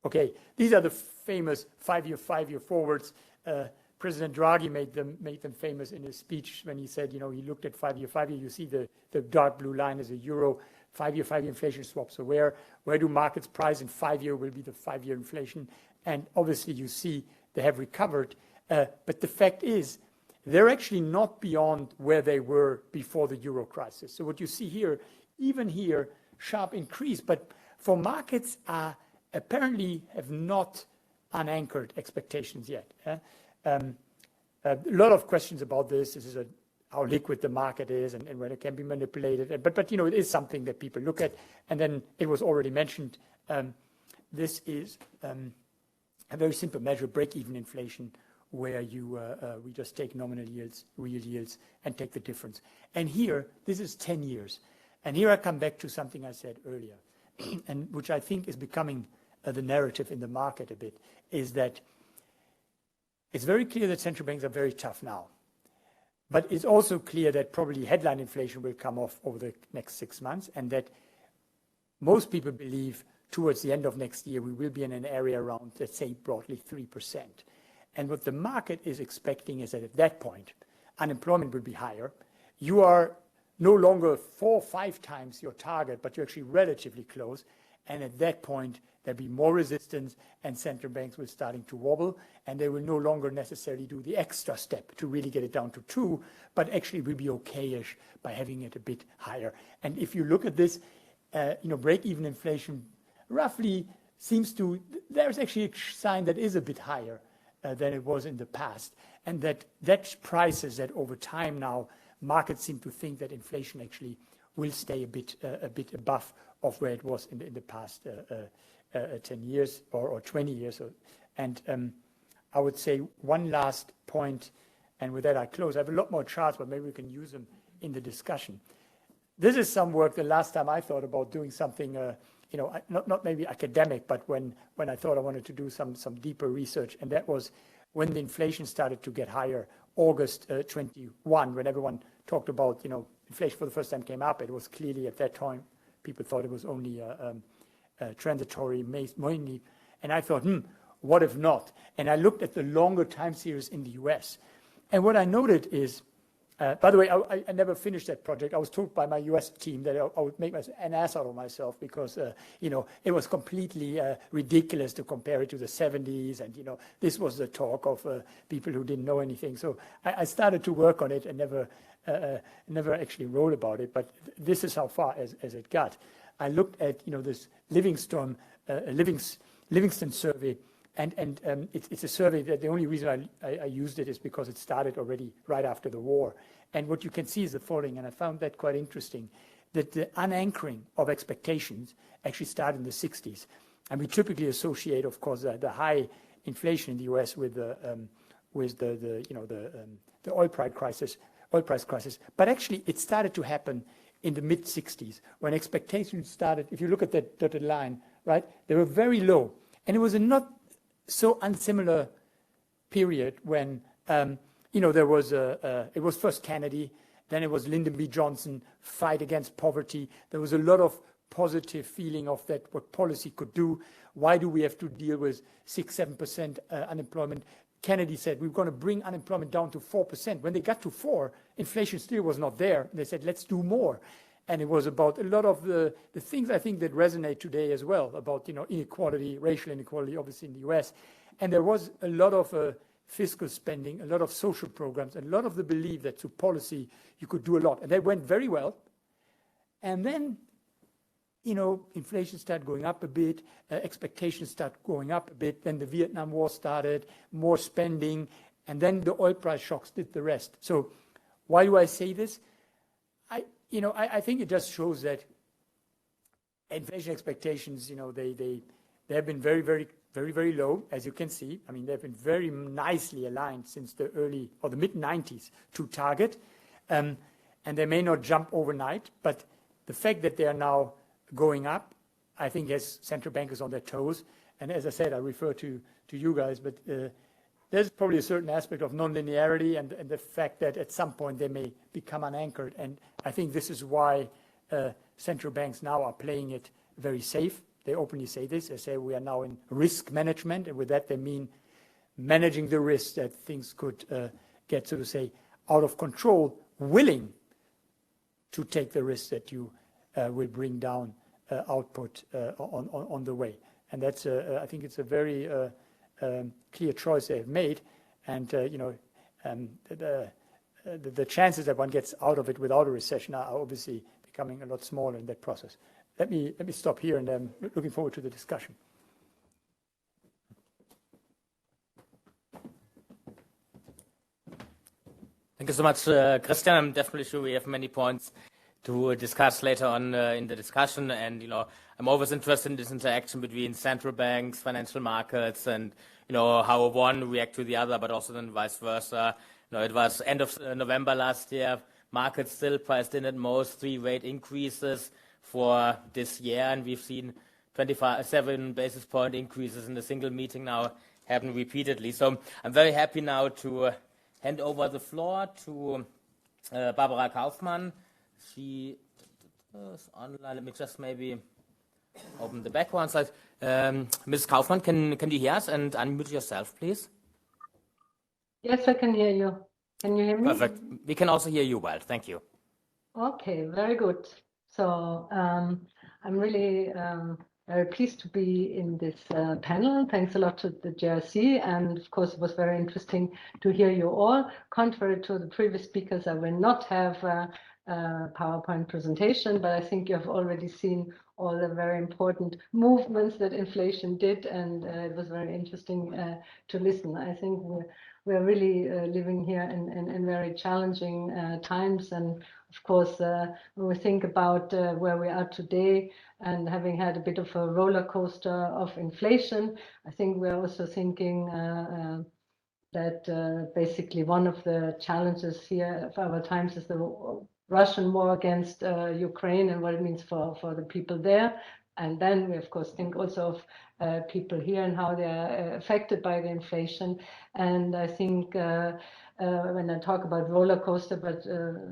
Okay, these are the famous five-year forwards. President Draghi made them famous in his speech when he said, he looked at five-year. You see the dark blue line is a euro, five-year inflation swap. So where do markets price in 5-year will be the 5-year inflation. And obviously you see they have recovered. But the fact is, they're actually not beyond where they were before the euro crisis. So what you see here, even here, sharp increase. But for markets apparently have not unanchored expectations yet. A lot of questions about this. This is how liquid the market is and when it can be manipulated. But it is something that people look at. And then it was already mentioned. This is a very simple measure, break-even inflation, where we just take nominal yields, real yields, and take the difference. And here, this is 10 years. And here I come back to something I said earlier, and which I think is becoming the narrative in the market a bit, is that it's very clear that central banks are very tough now. But it's also clear that probably headline inflation will come off over the next 6 months, and that most people believe towards the end of next year, we will be in an area around, let's say, broadly 3%. And what the market is expecting is that at that point, unemployment will be higher. You are no longer 4 or 5 times your target, but you're actually relatively close. And at that point, there'll be more resistance, and central banks will starting to wobble, and they will no longer necessarily do the extra step to really get it down to 2, but actually will be okay-ish by having it a bit higher. And if you look at this, break-even inflation roughly seems to, there's actually a sign that is a bit higher than it was in the past, and that prices that over time now markets seem to think that inflation actually will stay a bit above of where it was in the past 10 years or 20 years. And I would say one last point, and with that I close. I have a lot more charts, but maybe we can use them in the discussion. This is some work the last time I thought about doing something not maybe academic, but when I thought I wanted to do some deeper research, and that was when the inflation started to get higher, August 21, when everyone talked about, inflation for the first time came up. It was clearly at that time, people thought it was only transitory, mainly, and I thought, what if not? And I looked at the longer time series in the US, and what I noted is, by the way, I never finished that project. I was told by my US team that I would make an ass out of myself because, it was completely ridiculous to compare it to the 70s. And, this was the talk of people who didn't know anything. So I started to work on it and never actually wrote about it. But this is how far as it got. I looked at, this Livingstone Livingston survey. And it's a survey that the only reason I used it is because it started already right after the war. And what you can see is the following, and I found that quite interesting, that the unanchoring of expectations actually started in the 60s. And we typically associate, of course, the high inflation in the US with the oil price crisis. But actually, it started to happen in the mid-60s when expectations started. If you look at that dotted line, right, they were very low. And it was a not so unsimilar period when, there was it was first Kennedy, then it was Lyndon B. Johnson, fight against poverty. There was a lot of positive feeling of that, what policy could do. Why do we have to deal with 6-7% unemployment? Kennedy said, we're going to bring unemployment down to 4%. When they got to 4%, inflation still was not there. They said, let's do more. And it was about a lot of the things I think that resonate today as well, about inequality, racial inequality, obviously in the US. And there was a lot of fiscal spending, a lot of social programs, a lot of the belief that through policy you could do a lot. And that went very well. And then, inflation started going up a bit, expectations started going up a bit. Then the Vietnam War started, more spending, and then the oil price shocks did the rest. So why do I say this? I think it just shows that inflation expectations, they have been very, very, very, very low, as you can see. I mean, they've been very nicely aligned since the early or the mid-90s to target. And they may not jump overnight, but the fact that they are now going up, I think, has central bankers on their toes. And as I said, I refer to you guys, but there's probably a certain aspect of nonlinearity and the fact that at some point they may become unanchored. And I think this is why central banks now are playing it very safe. They openly say this. They say we are now in risk management. And with that, they mean managing the risk that things could get, so to say, out of control, willing to take the risk that you will bring down output on the way. And that's, I think it's a very clear choice they have made, and the chances that one gets out of it without a recession are obviously becoming a lot smaller in that process. Let me stop here, and I'm looking forward to the discussion. Thank you so much, Christian. I'm definitely sure we have many points to discuss later on in the discussion, and I'm always interested in this interaction between central banks, financial markets, and how one react to the other, but also then vice versa. It was end of November last year. Markets still priced in at most 3 rate increases for this year, and we've seen 7 basis point increases in a single meeting now happen repeatedly. So I'm very happy now to hand over the floor to Barbara Kaufmann. She is online. Let me just maybe open the background slide. Ms. Kaufmann, can you hear us and unmute yourself, please? Yes, I can hear you. Can you hear me? Perfect. We can also hear you well. Thank you. Okay, very good. So I'm really very pleased to be in this panel. Thanks a lot to the JRC. And of course, it was very interesting to hear you all. Contrary to the previous speakers, I will not have a PowerPoint presentation, but I think you have already seen all the very important movements that inflation did, and it was very interesting to listen. I think we're really living here in very challenging times, and of course, when we think about where we are today and having had a bit of a roller coaster of inflation, I think we're also thinking that basically one of the challenges here of our times is the Russian war against Ukraine and what it means for the people there. And then we, of course, think also of people here and how they're affected by the inflation. And I think when I talk about roller coaster, but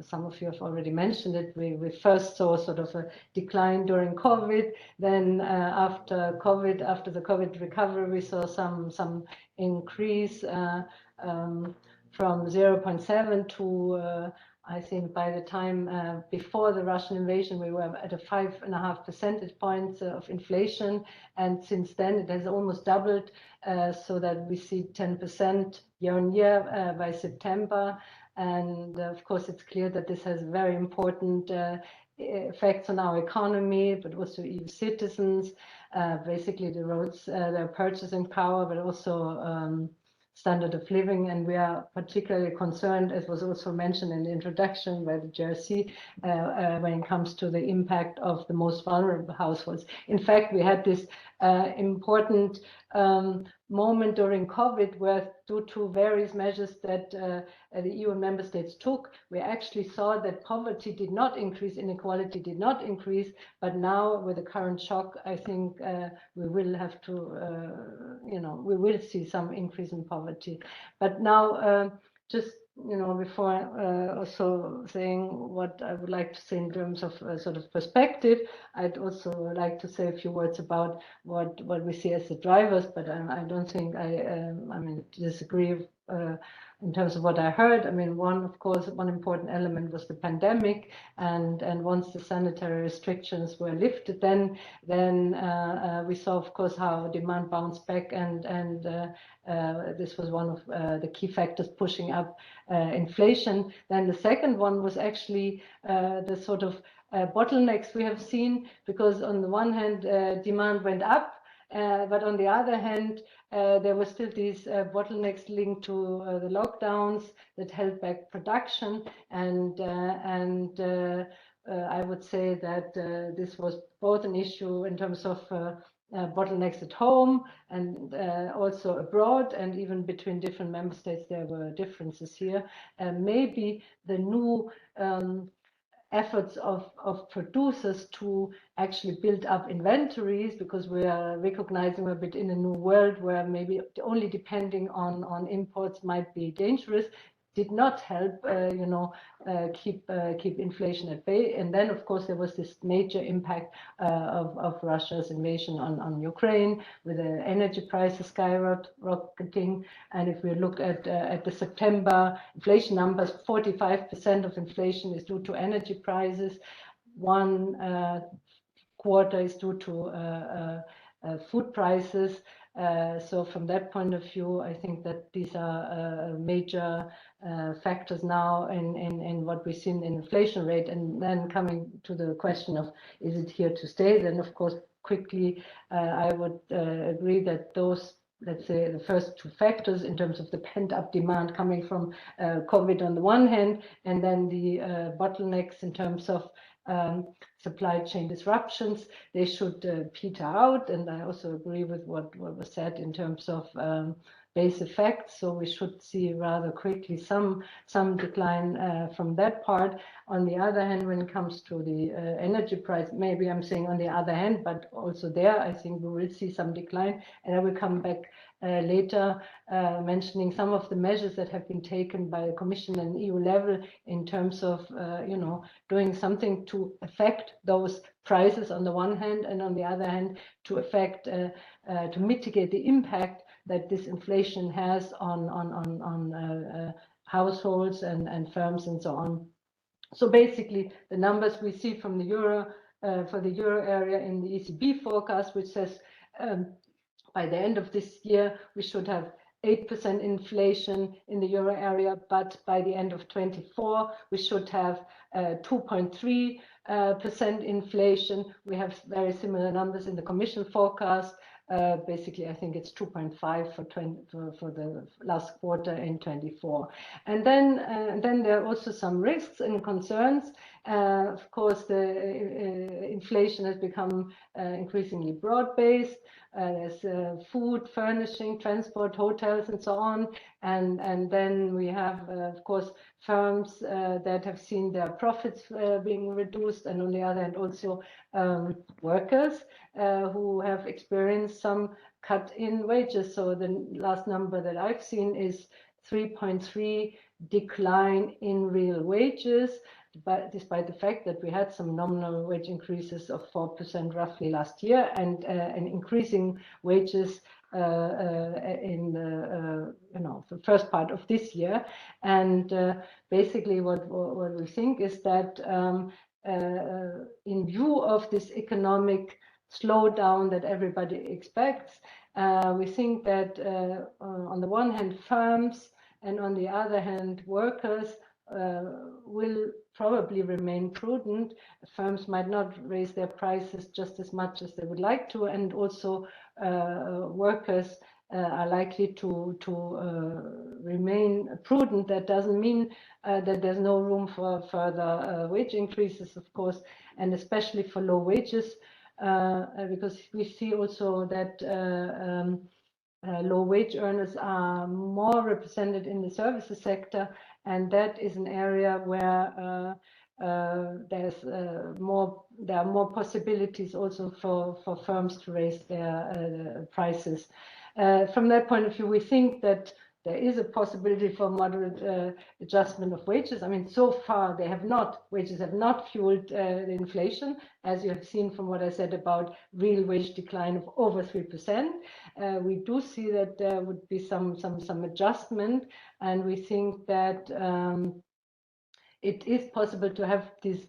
some of you have already mentioned it, we first saw sort of a decline during COVID. Then after the COVID recovery, we saw some increase from 0.7 to I think by the time before the Russian invasion, we were at a 5.5 percentage points of inflation. And since then, it has almost doubled so that we see 10% year on year by September. And of course, it's clear that this has very important effects on our economy, but also EU citizens, basically the roads, their purchasing power, but also standard of living. And we are particularly concerned, as was also mentioned in the introduction by the JRC, when it comes to the impact of the most vulnerable households. In fact, we had this important moment during COVID where, due to various measures that the EU and member states took, we actually saw that poverty did not increase, inequality did not increase, but now with the current shock, I think we will have to, we will see some increase in poverty. But now, just before also saying what I would like to say in terms of sort of perspective, I'd also like to say a few words about what we see as the drivers, but I don't think I disagree in terms of what I heard. I mean, one important element was the pandemic, and once the sanitary restrictions were lifted, then we saw, of course, how demand bounced back, and this was one of the key factors pushing up inflation. Then the second one was actually the sort of bottlenecks we have seen, because on the one hand, demand went up, but on the other hand, there were still these bottlenecks linked to the lockdowns that held back production, and I would say that this was both an issue in terms of bottlenecks at home and also abroad, and even between different member states there were differences here. Maybe the new efforts of producers to actually build up inventories, because we are recognizing we're a bit in a new world where maybe only depending on imports might be dangerous, did not help keep inflation at bay. And then, of course, there was this major impact of Russia's invasion on Ukraine, with the energy prices skyrocketing. And if we look at the September inflation numbers, 45% of inflation is due to energy prices. One quarter is due to food prices. So from that point of view, I think that these are major factors now in what we've seen in inflation rate. And then coming to the question of, is it here to stay? Then, of course, quickly, I would agree that those, let's say, the first two factors in terms of the pent-up demand coming from COVID on the one hand, and then the bottlenecks in terms of supply chain disruptions, they should peter out. And I also agree with what was said in terms of base effects. So we should see rather quickly some decline from that part. On the other hand, when it comes to the energy price, maybe I'm saying on the other hand, but also there, I think we will see some decline. And I will come back later mentioning some of the measures that have been taken by the Commission and EU level in terms of, doing something to affect those prices on the one hand, and on the other hand, to affect, to mitigate the impact that this inflation has on households and firms and so on. So basically, the numbers we see from the euro, for the euro area in the ECB forecast, which says by the end of this year, we should have 8% inflation in the euro area, but by the end of 2024, we should have 2.3% inflation. We have very similar numbers in the Commission forecast. Basically, I think it's 2.5 for the last quarter in 24. And then there are also some risks and concerns. Of course, the inflation has become increasingly broad-based. There's food, furnishing, transport, hotels, and so on. And then we have, of course, firms that have seen their profits being reduced, and on the other hand, also workers who have experienced some cut in wages. So the last number that I've seen is 3.3 decline in real wages, but despite the fact that we had some nominal wage increases of 4% roughly last year, and increasing wages in the first part of this year. And basically what we think is that in view of this economic slowdown that everybody expects, we think that on the one hand, firms, and on the other hand, workers will probably remain prudent. Firms might not raise their prices just as much as they would like to, and also workers are likely to remain prudent. That doesn't mean that there's no room for further wage increases, of course, and especially for low wages, because we see also that low wage earners are more represented in the services sector, and that is an area where there are more possibilities also for firms to raise their prices. From that point of view, we think that there is a possibility for moderate adjustment of wages. I mean, so far wages have not fueled the inflation, as you have seen from what I said about real wage decline of over 3%. We do see that there would be some adjustment, and we think that it is possible to have these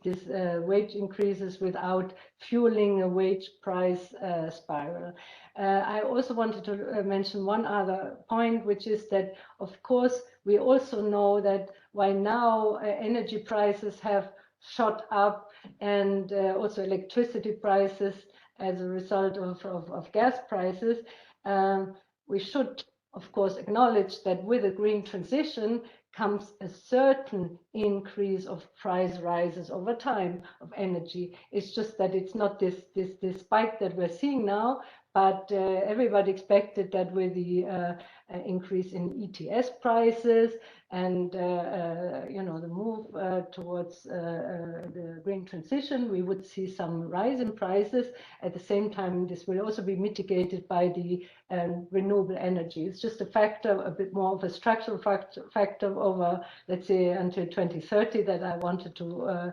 wage increases without fueling a wage price spiral. I also wanted to mention one other point, which is that, of course, we also know that while now energy prices have shot up, and also electricity prices as a result of gas prices, we should, of course, acknowledge that with a green transition comes a certain increase of price rises over time of energy. It's just that it's not this spike that we're seeing now, but everybody expected that with the increase in ETS prices and the move towards the green transition, we would see some rise in prices. At the same time, this will also be mitigated by the renewable energy. It's just a factor, a bit more of a structural factor over, let's say, until 2030 that I wanted to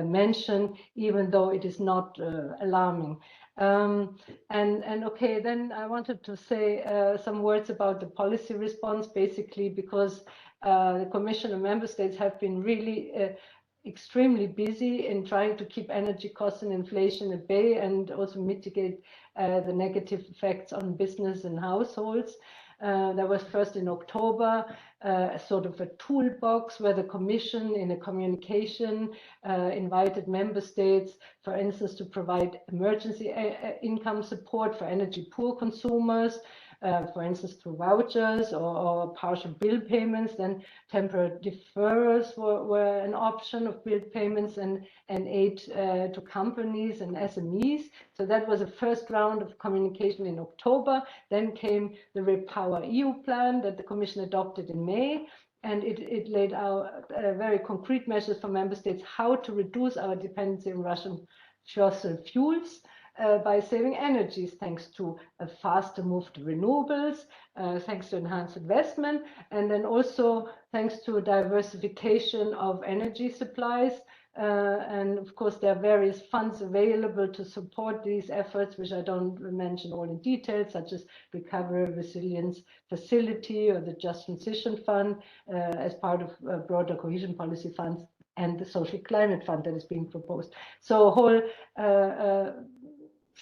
mention, even though it is not alarming. Okay, then I wanted to say some words about the policy response, basically because the Commission and Member States have been really extremely busy in trying to keep energy costs and inflation at bay, and also mitigate the negative effects on business and households. There was first in October sort of a toolbox where the Commission, in a communication, invited member states, for instance, to provide emergency income support for energy poor consumers, for instance, through vouchers or partial bill payments. Then temporary deferrals were an option of bill payments, and aid to companies and SMEs. So that was the first round of communication in October. Then came the Repower EU plan that the Commission adopted in May, and it laid out very concrete measures for member states how to reduce our dependency on Russian fossil fuels by saving energies, thanks to a faster move to renewables, thanks to enhanced investment, and then also thanks to diversification of energy supplies. And of course, there are various funds available to support these efforts, which I don't mention all in detail, such as Recovery Resilience Facility or the Just Transition Fund as part of broader cohesion policy funds, and the Social Climate Fund that is being proposed. So a whole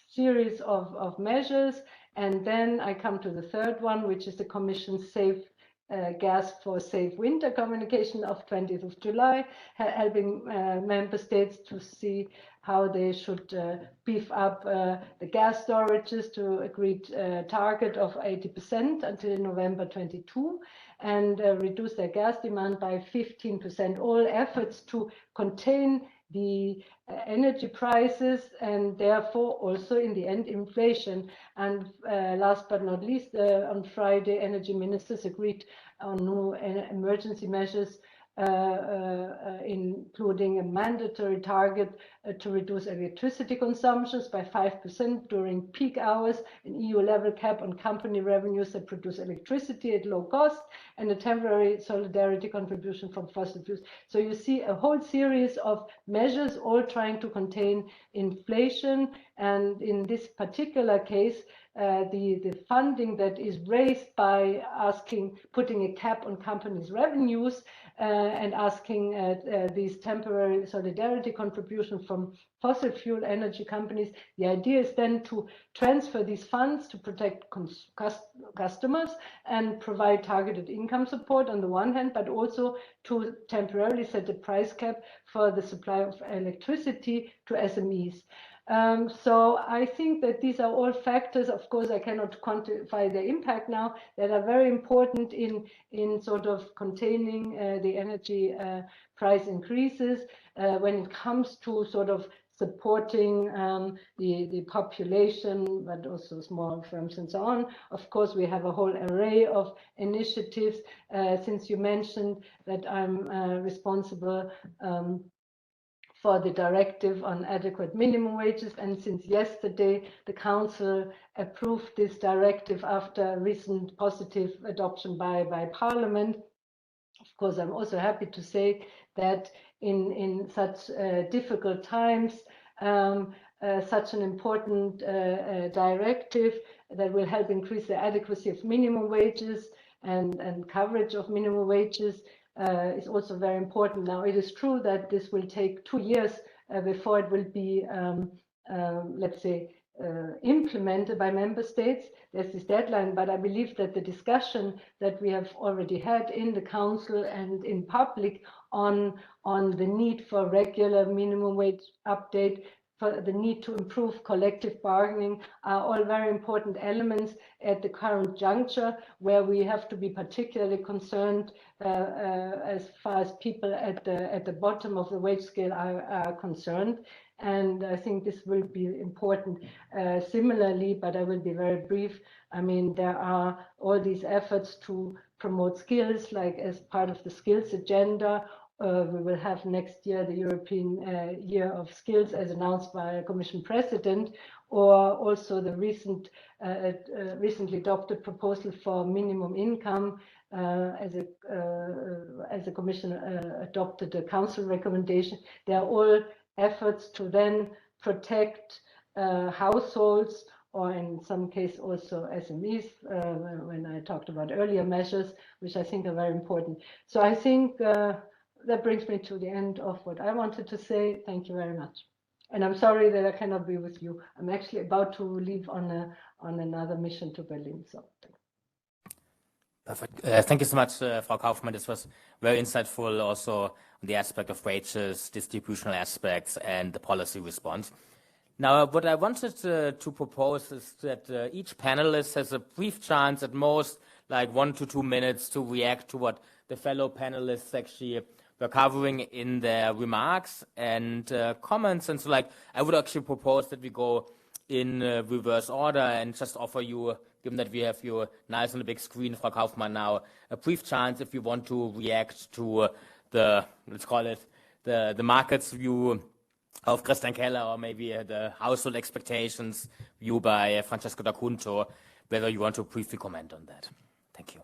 series of measures. And then I come to the third one, which is the Commission's Safe Gas for Safe Winter communication of 20th of July, helping member states to see how they should beef up the gas storages to agreed target of 80% until November 22, and reduce their gas demand by 15%. All efforts to contain the energy prices and therefore also in the end inflation. And last but not least, on Friday, energy ministers agreed on new emergency measures, including a mandatory target to reduce electricity consumptions by 5% during peak hours, an EU level cap on company revenues that produce electricity at low cost, and a temporary solidarity contribution from fossil fuels. So you see a whole series of measures all trying to contain inflation, and in this particular case, the funding that is raised by putting a cap on companies' revenues and asking these temporary solidarity contributions from fossil fuel energy companies. The idea is then to transfer these funds to protect customers and provide targeted income support on the one hand, but also to temporarily set a price cap for the supply of electricity to SMEs. So I think that these are all factors, of course I cannot quantify their impact now, that are very important in sort of containing the energy price increases when it comes to sort of supporting the population, but also small firms and so on. Of course, we have a whole array of initiatives. Since you mentioned that I'm responsible for the directive on adequate minimum wages, and since yesterday the Council approved this directive after recent positive adoption by Parliament. Of course, I'm also happy to say that in such difficult times, such an important directive that will help increase the adequacy of minimum wages and coverage of minimum wages is also very important. Now, it is true that this will take 2 years before it will be, let's say, implemented by member states. There's this deadline, but I believe that the discussion that we have already had in the Council and in public on the need for regular minimum wage update, for the need to improve collective bargaining, are all very important elements at the current juncture, where we have to be particularly concerned as far as people at the bottom of the wage scale are concerned. And I think this will be important. Similarly, but I will be very brief, I mean, there are all these efforts to promote skills, like as part of the skills agenda. We will have next year the European Year of Skills, as announced by a Commission President, or also the recently adopted proposal for minimum income, as the Commission adopted a Council recommendation. They are all efforts to then protect households, or in some case also SMEs, when I talked about earlier measures, which I think are very important. So I think that brings me to the end of what I wanted to say. Thank you very much. And I'm sorry that I cannot be with you. I'm actually about to leave on another mission to Berlin. So perfect. Thank you so much, Frau Kaufmann. This was very insightful also on the aspect of wages, distributional aspects, and the policy response. Now, what I wanted to propose is that each panelist has a brief chance, at most like 1 to 2 minutes, to react to what the fellow panelists actually were covering in their remarks and comments. And so, like, I would actually propose that we go in reverse order and just offer you, given that we have you nice on the big screen, Frau Kaufmann, now, a brief chance if you want to react to the, let's call it, the market's view of Christian Keller, or maybe the household expectations view by Francesco D'Acunto, whether you want to briefly comment on that. Thank you.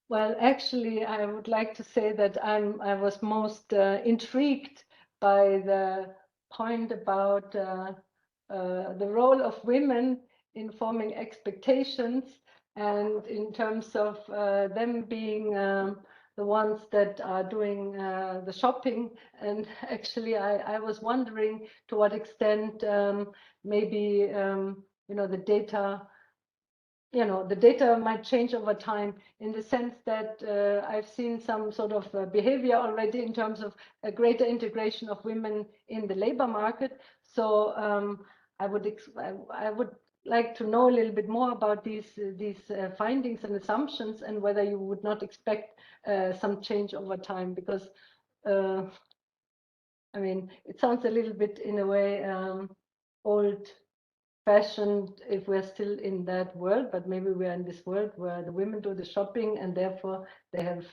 Well, actually, I would like to say that I was most intrigued by the point about the role of women in forming expectations, and in terms of them being the ones that are doing the shopping. And actually, I was wondering to what extent maybe the data might change over time, in the sense that I've seen some sort of behavior already in terms of a greater integration of women in the labor market. So I would like to know a little bit more about these findings and assumptions, and whether you would not expect some change over time, because I mean, it sounds a little bit, in a way, old-fashioned if we're still in that world, but maybe we're in this world where the women do the shopping, and therefore they have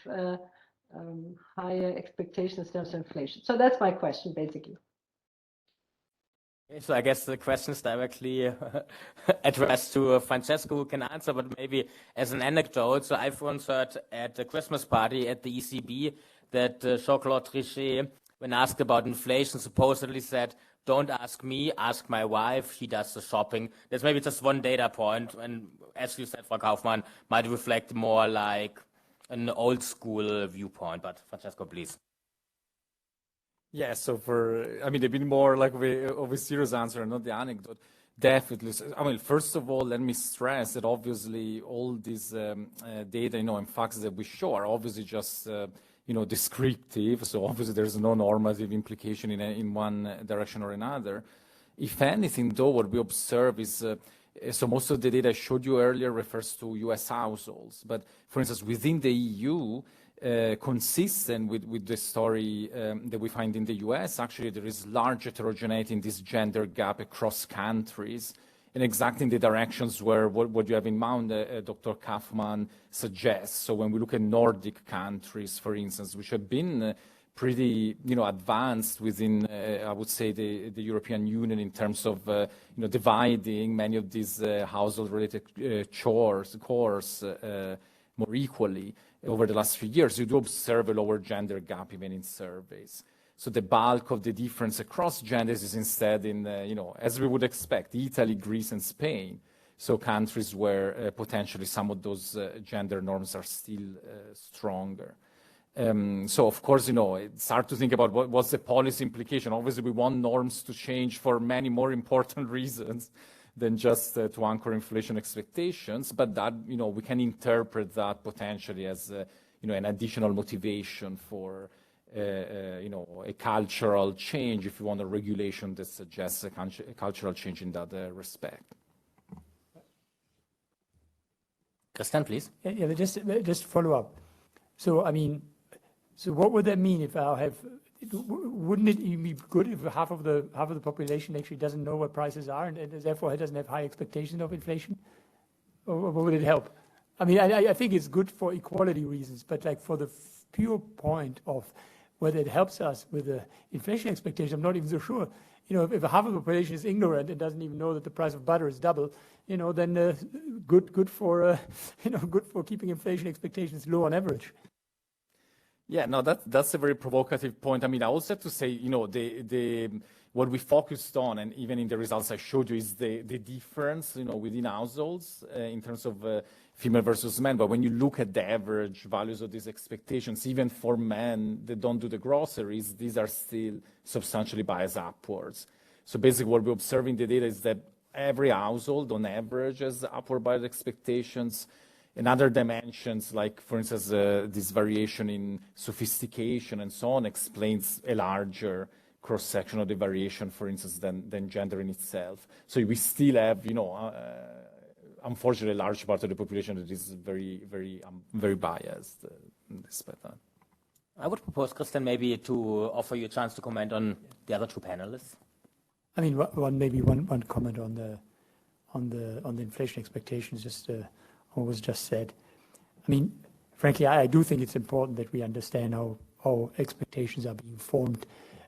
higher expectations in terms of inflation. So that's my question, basically. So I guess the question is directly addressed to Francesco, who can answer, but maybe as an anecdote. So I've once heard at the Christmas party at the ECB that Jean-Claude Trichet, when asked about inflation, supposedly said, "Don't ask me, ask my wife, she does the shopping." There's maybe just one data point, and as you said, Frau Kaufmann, might reflect more like an old school viewpoint. But Francesco, please. Yeah, so a bit more like of a serious answer, not the anecdote. Definitely. I mean, first of all, let me stress that obviously all these data, and facts that we show are obviously just, descriptive. So obviously there's no normative implication in one direction or another. If anything, though, what we observe is, so most of the data I showed you earlier refers to US households. But for instance, within the EU, consistent with the story that we find in the US, actually there is large heterogeneity in this gender gap across countries, and exactly in the directions where what you have in mind, Dr. Hoffman suggests. So when we look at Nordic countries, for instance, which have been pretty, advanced within, I would say, the European Union in terms of, dividing many of these household-related chores more equally over the last few years, you do observe a lower gender gap even in surveys. So the bulk of the difference across genders is instead in, as we would expect, Italy, Greece, and Spain. So countries where potentially some of those gender norms are still stronger. So of course, it's hard to think about what's the policy implication. Obviously, we want norms to change for many more important reasons than just to anchor inflation expectations, but that, we can interpret that potentially as, an additional motivation for, a cultural change, if you want, a regulation that suggests a cultural change in that respect. Christian, please. Yeah, just follow up. So, so what would that mean if I have? Wouldn't it be good if half of the population actually doesn't know what prices are and therefore doesn't have high expectations of inflation? Or would it help? I think it's good for equality reasons, but like for the pure point of whether it helps us with the inflation expectation, I'm not even so sure. If half of the population is ignorant and doesn't even know that the price of butter is double, then good for keeping inflation expectations low on average. Yeah, no, that's a very provocative point. I also have to say, what we focused on, and even in the results I showed you, is the difference, within households in terms of female versus men. But when you look at the average values of these expectations, even for men that don't do the groceries, these are still substantially biased upwards. So basically what we observe in the data is that every household on average has upward biased expectations. And other dimensions, like, for instance, this variation in sophistication and so on, explains a larger cross-section of the variation, for instance, than gender in itself. So we still have, unfortunately, a large part of the population that is very, very, very biased in this pattern. I would propose, Christian, maybe to offer you a chance to comment on the other two panelists. One comment on the inflation expectations, just what was just said. Frankly, I do think it's important that we understand how expectations are being formed,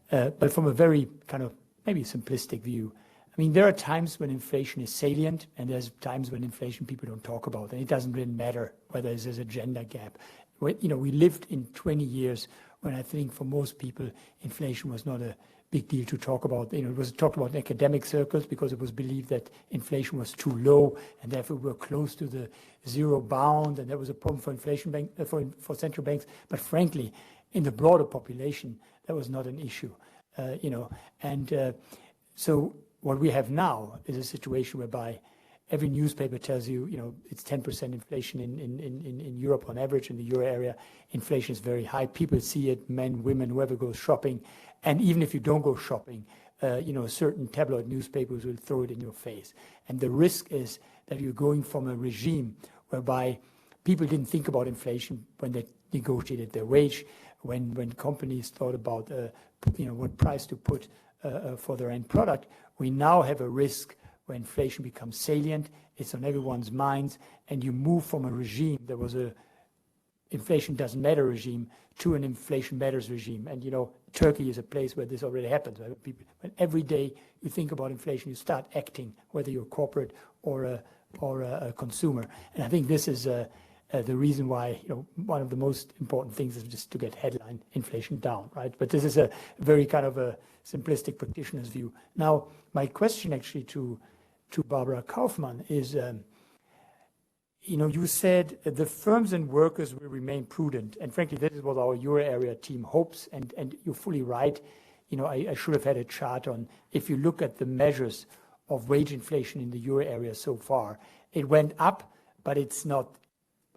but from a very kind of maybe simplistic view. There are times when inflation is salient, and there's times when inflation people don't talk about, and it doesn't really matter whether there's a gender gap. We lived in 20 years when I think for most people, inflation was not a big deal to talk about. It was talked about in academic circles because it was believed that inflation was too low and therefore we were close to the zero bound, and that was a problem for for central banks. But frankly, in the broader population, that was not an issue. So what we have now is a situation whereby every newspaper tells you, it's 10% inflation in Europe on average. In the euro area, inflation is very high. People see it, men, women, whoever goes shopping. And even if you don't go shopping, certain tabloid newspapers will throw it in your face. And the risk is that you're going from a regime whereby people didn't think about inflation when they negotiated their wage, when companies thought about, what price to put for their end product. We now have a risk where inflation becomes salient, it's on everyone's minds, and you move from a regime that was a inflation doesn't matter regime to an inflation matters regime. And Turkey is a place where this already happens. Right? When every day you think about inflation, you start acting, whether you're corporate or a consumer. And I think this is the reason why one of the most important things is just to get headline inflation down, right? But this is a very kind of a simplistic practitioner's view. Now, my question actually to Barbara Kaufmann is, you said the firms and workers will remain prudent. And frankly, that is what our euro area team hopes. And you're fully right. I should have had a chart on, if you look at the measures of wage inflation in the euro area so far, it went up, but it's not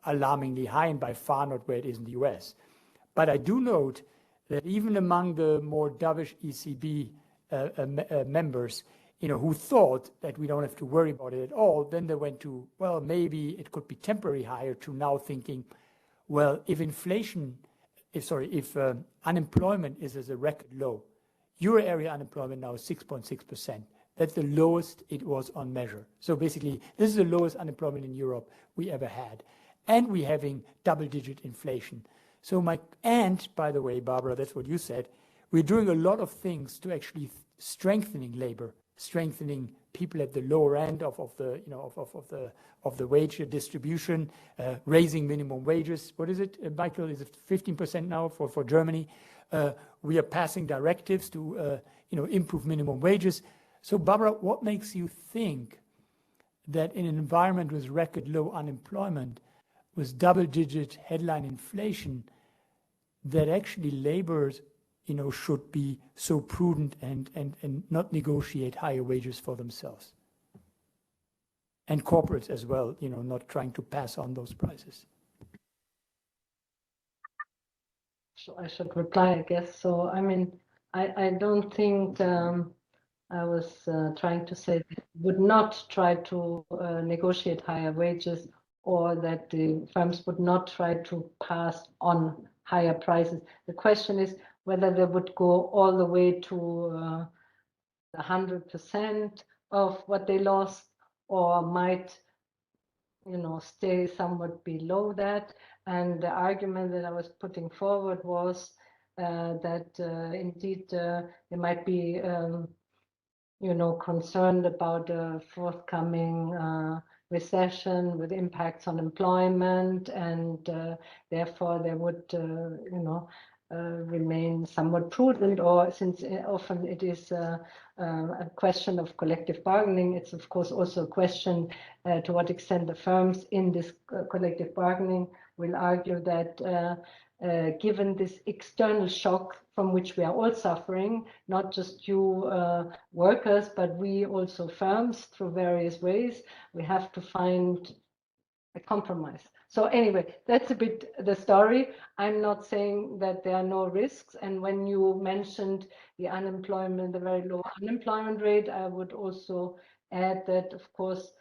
alarmingly high and by far not where it is in the US. But I do note that even among the more dovish ECB members, who thought that we don't have to worry about it at all, then they went to, well, maybe it could be temporary higher, to now thinking, well, if unemployment is at a record low, euro area unemployment now is 6.6%. That's the lowest it was on measure. So basically, this is the lowest unemployment in Europe we ever had. And we're having double-digit inflation. And by the way, Barbara, that's what you said, we're doing a lot of things to actually strengthening labor, strengthening people at the lower end of the wage distribution, raising minimum wages. What is it, Michael? Is it 15% now for Germany? We are passing directives to improve minimum wages. So, Barbara, what makes you think that in an environment with record low unemployment, with double-digit headline inflation, that actually laborers, should be so prudent and not negotiate higher wages for themselves? And corporates as well, not trying to pass on those prices. So I should reply, I guess. So, I don't think I was trying to say that would not try to negotiate higher wages, or that the firms would not try to pass on higher prices. The question is whether they would go all the way to 100% of what they lost, or might, stay somewhat below that. And the argument that I was putting forward was that indeed they might be, concerned about a forthcoming recession with impacts on employment, and therefore they would, remain somewhat prudent, or since often it is a question of collective bargaining, it's of course also a question to what extent the firms in this collective bargaining will argue that given this external shock from which we are all suffering, not just you workers, but we also firms through various ways, we have to find a compromise. So anyway, that's a bit the story. I'm not saying that there are no risks. And when you mentioned the unemployment, the very low unemployment rate, I would also add that, of course,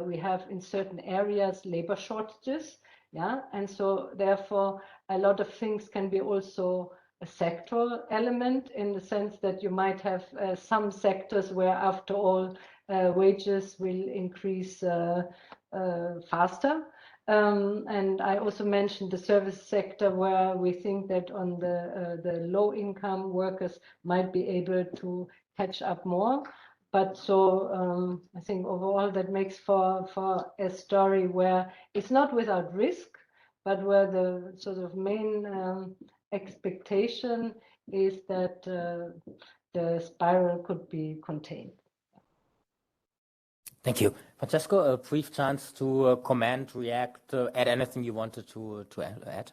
we have in certain areas labor shortages. Yeah, and so therefore a lot of things can be also a sectoral element, in the sense that you might have some sectors where, after all, wages will increase faster. And I also mentioned the service sector, where we think that on the low-income workers might be able to catch up more. But so I think overall that makes for a story where it's not without risk, but where the sort of main expectation is that the spiral could be contained. Thank you. Francesco, a brief chance to comment, react, add anything you wanted to add.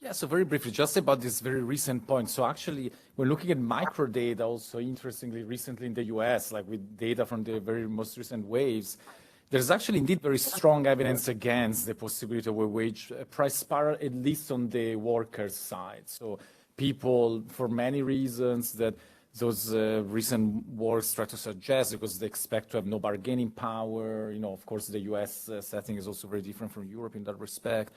Yeah, so very briefly, just about this very recent point. So actually, we're looking at micro data also, interestingly, recently in the US, like with data from the very most recent waves. There's actually indeed very strong evidence against the possibility of a wage price spiral, at least on the workers' side. So people, for many reasons that those recent works try to suggest, because they expect to have no bargaining power. Of course, the US setting is also very different from Europe in that respect.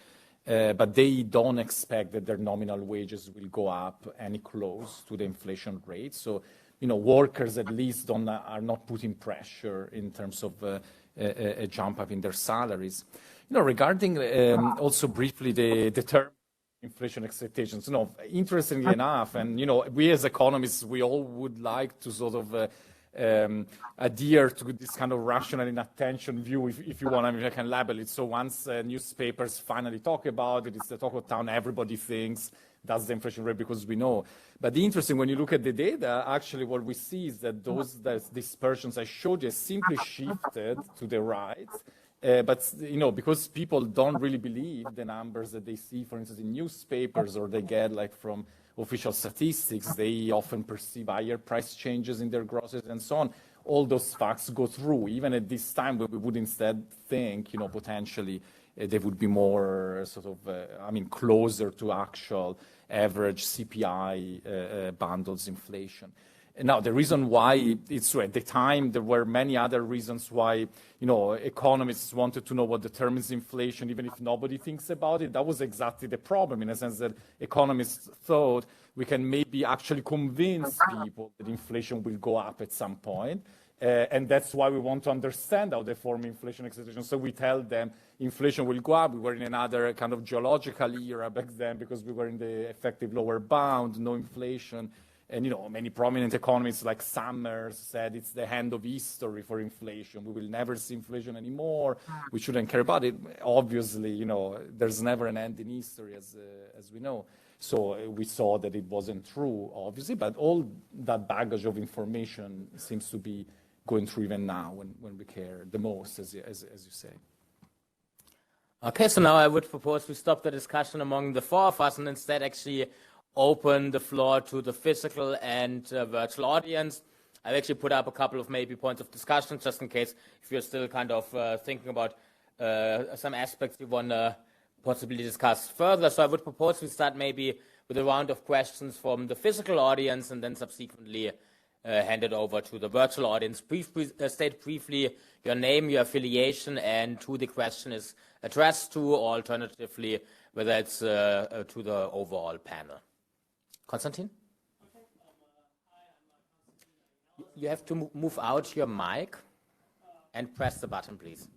But they don't expect that their nominal wages will go up any close to the inflation rate. So, workers at least are not putting pressure in terms of a jump up in their salaries. Regarding also briefly the term inflation expectations. Interestingly enough, and we as economists, we all would like to sort of adhere to this kind of rational inattention view, if you want. I mean, I can label it. So once newspapers finally talk about it, it's the talk of town. Everybody thinks that's the inflation rate because we know. But the interesting, when you look at the data, actually what we see is that those dispersions I showed you simply shifted to the right. But, because people don't really believe the numbers that they see, for instance, in newspapers, or they get like from official statistics, they often perceive higher price changes in their groceries and so on. All those facts go through. Even at this time, we would instead think, potentially they would be more sort of, closer to actual average CPI bundles inflation. Now, the reason why it's true, at the time, there were many other reasons why, economists wanted to know what determines inflation, even if nobody thinks about it. That was exactly the problem, in a sense that economists thought we can maybe actually convince people that inflation will go up at some point. And that's why we want to understand how they form inflation expectations. So we tell them inflation will go up. We were in another kind of geological era back then because we were in the effective lower bound, no inflation. And, many prominent economists like Summers said it's the end of history for inflation. We will never see inflation anymore. We shouldn't care about it. Obviously, there's never an end in history, as we know. So we saw that it wasn't true, obviously, but all that baggage of information seems to be going through even now when we care the most, as you say. Okay, so now I would propose we stop the discussion among the four of us and instead actually open the floor to the physical and virtual audience. I've actually put up a couple of maybe points of discussion just in case if you're still kind of thinking about some aspects you want to possibly discuss further. So I would propose we start maybe with a round of questions from the physical audience and then subsequently hand it over to the virtual audience. State briefly your name, your affiliation, and who the question is addressed to, or alternatively, whether it's to the overall panel. Konstantin? Okay. You have to move out your mic and press the button, please.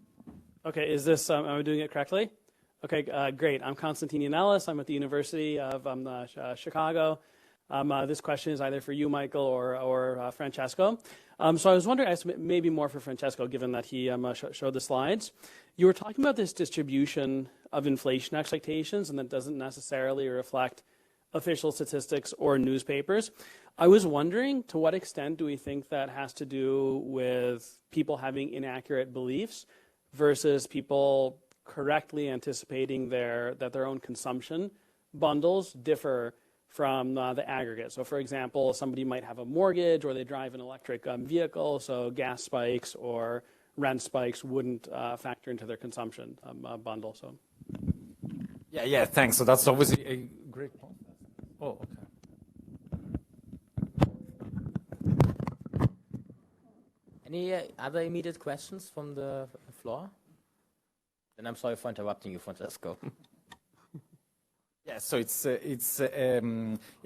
Okay, is this, am I doing it correctly? Okay, great. I'm Konstantin Yanellis. I'm at the University of Chicago. This question is either for you, Michael, or Francesco. So I was wondering, maybe more for Francesco, given that he showed the slides. You were talking about this distribution of inflation expectations, and that doesn't necessarily reflect official statistics or newspapers. I was wondering, to what extent do we think that has to do with people having inaccurate beliefs versus people correctly anticipating that their own consumption bundles differ from the aggregate? So for example, somebody might have a mortgage or they drive an electric vehicle, so gas spikes or rent spikes wouldn't factor into their consumption bundle. So. Yeah, thanks. So that's obviously a great point. Oh, okay. Any other immediate questions from the floor? And I'm sorry for interrupting you, Francesco. Yeah, so it's a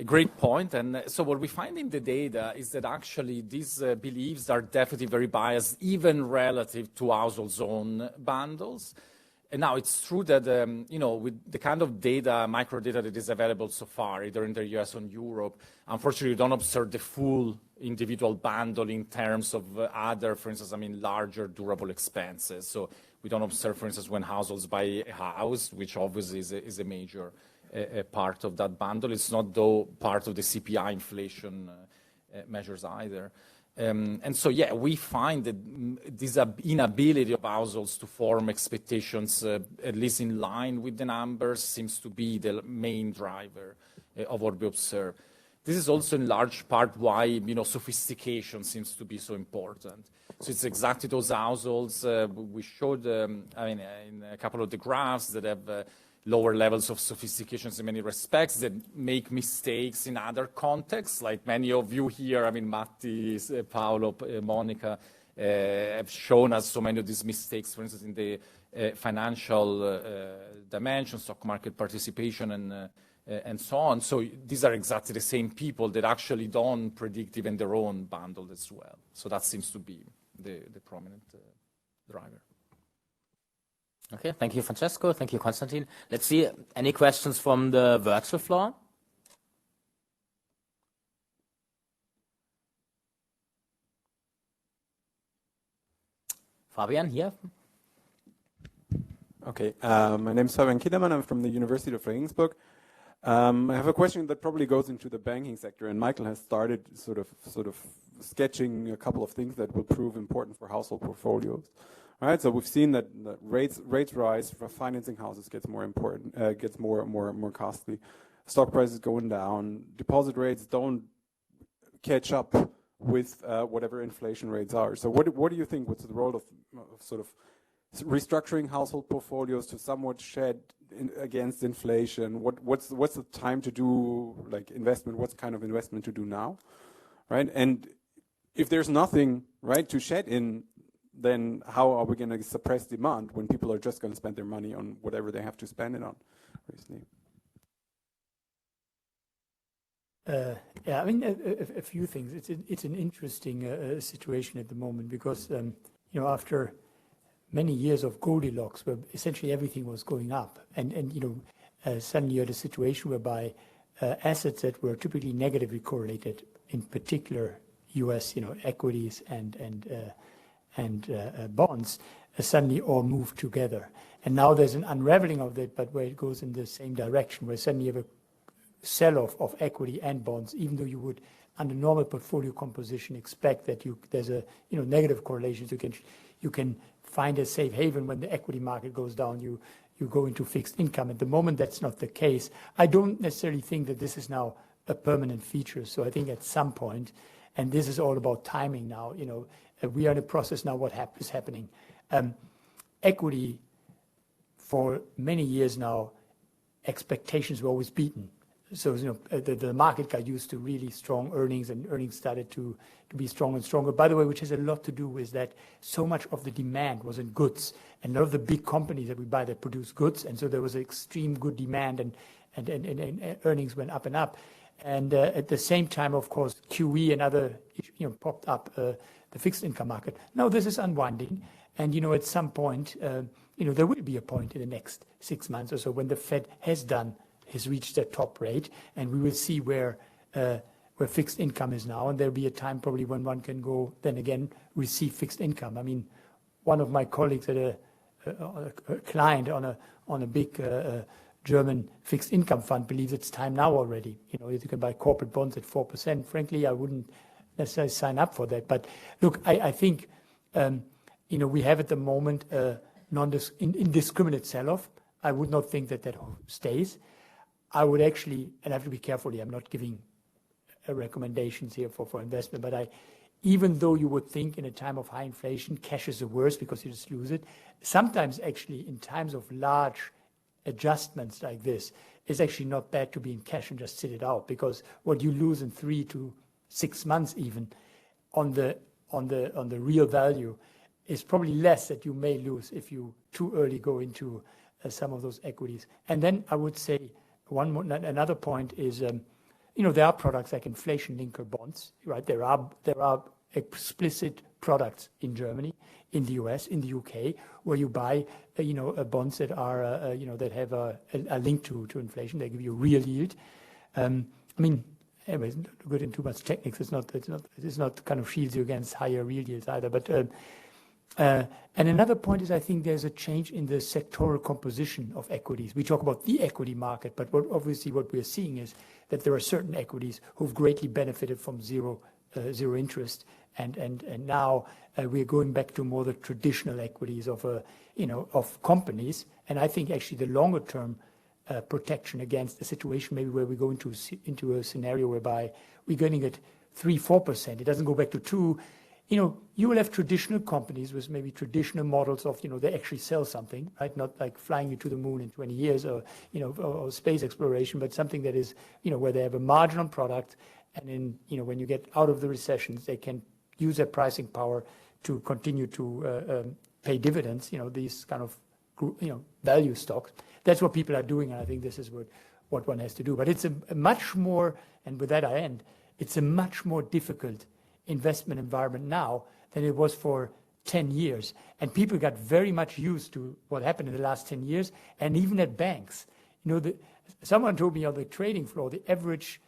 great point. And so what we find in the data is that actually these beliefs are definitely very biased, even relative to households' own bundles. And now it's true that, with the kind of data, micro data that is available so far, either in the US or in Europe, unfortunately, you don't observe the full individual bundle in terms of other, for instance, larger durable expenses. So we don't observe, for instance, when households buy a house, which obviously is a major part of that bundle. It's not, though, part of the CPI inflation measures either. And so, yeah, we find that this inability of households to form expectations, at least in line with the numbers, seems to be the main driver of what we observe. This is also in large part why, sophistication seems to be so important. So it's exactly those households we showed, in a couple of the graphs that have lower levels of sophistication in many respects, that make mistakes in other contexts, like many of you here, Matti, Paolo, Monica, have shown us so many of these mistakes, for instance, in the financial dimension, stock market participation, and so on. So these are exactly the same people that actually don't predict even their own bundle as well. So that seems to be the prominent driver. Okay, thank you, Francesco. Thank you, Konstantin. Let's see, any questions from the virtual floor? Fabian, here. Okay, my name is Fabian Kiedermann. I'm from the University of Regensburg. I have a question that probably goes into the banking sector, and Michael has started sort of sketching a couple of things that will prove important for household portfolios. All right, so we've seen that rates rise for financing houses gets more important, gets more costly. stock prices going down, deposit rates don't catch up with whatever inflation rates are. So what do you think? What's the role of sort of restructuring household portfolios to somewhat shed against inflation? What's the time to do like investment? What's kind of investment to do now, right? And if there's nothing right to shed in, then how are we going to suppress demand when people are just going to spend their money on whatever they have to spend it on? Recently. Yeah, I mean, a few things. It's an interesting situation at the moment because, you know, after many years of Goldilocks, where essentially everything was going up, and you know, suddenly you had a situation whereby assets that were typically negatively correlated, in particular U.S., you know, equities and bonds, suddenly all moved together. And now there's an unraveling of that, but where it goes in the same direction, where suddenly you have a sell-off of equity and bonds, even though you would, under normal portfolio composition, expect that there's a negative correlation. So you can find a safe haven when the equity market goes down. You go into fixed income. At the moment, that's not the case. I don't necessarily think that this is now a permanent feature. So I think at some point, and this is all about timing now. You know, we are in a process now. What is happening? Equity, for many years now, expectations were always beaten. So you know, the market got used to really strong earnings, and earnings started to be strong and stronger. By the way, which has a lot to do with that so much of the demand was in goods, and a lot of the big companies that we buy that produce goods, and so there was extreme good demand, and earnings went up and up. And at the same time, of course, QE and other popped up the fixed income market. Now this is unwinding, and you know, at some point, there will be a point in the next 6 months or so when the Fed has reached their top rate, and we will see where fixed income is now, and there'll be a time probably when one can go then again receive fixed income. I mean, one of my colleagues had a client on a big German fixed income fund believes it's time now already. You know, you can buy corporate bonds at 4%. Frankly, I wouldn't necessarily sign up for that. But look, I think we have at the moment a indiscriminate sell-off. I would not think that stays. I would actually, and I have to be careful here, I'm not giving recommendations here for investment, but even though you would think in a time of high inflation, cash is the worst because you just lose it, sometimes actually in times of large adjustments like this, it's actually not bad to be in cash and just sit it out, because what you lose in 3 to 6 months even on the real value is probably less that you may lose if you too early go into some of those equities. And then I would say another point is, there are products like inflation linker bonds, right? There are explicit products in Germany, in the US, in the UK, where you buy, bonds that are, that have a link to inflation. They give you real yield. Anyways, not good in too much techniques. It's not kind of shields you against higher real yields either. But and another point is, I think there's a change in the sectoral composition of equities. We talk about the equity market, but obviously what we're seeing is that there are certain equities who've greatly benefited from zero interest, and now we're going back to more the traditional equities of companies. And I think actually the longer term protection against a situation maybe where we go into a scenario whereby we're getting at 3-4%. It doesn't go back to 2%. You will have traditional companies with maybe traditional models of, they actually sell something, right? Not like flying you to the moon in 20 years or, or space exploration, but something that is, where they have a margin on product. And then, when you get out of the recessions, they can use their pricing power to continue to pay dividends, these kind of, value stocks. That's what people are doing. And I think this is what one has to do. But it's a much more, and with that I end, it's a much more difficult investment environment now than it was for 10 years. And people got very much used to what happened in the last 10 years. And even at banks, someone told me on the trading floor, the average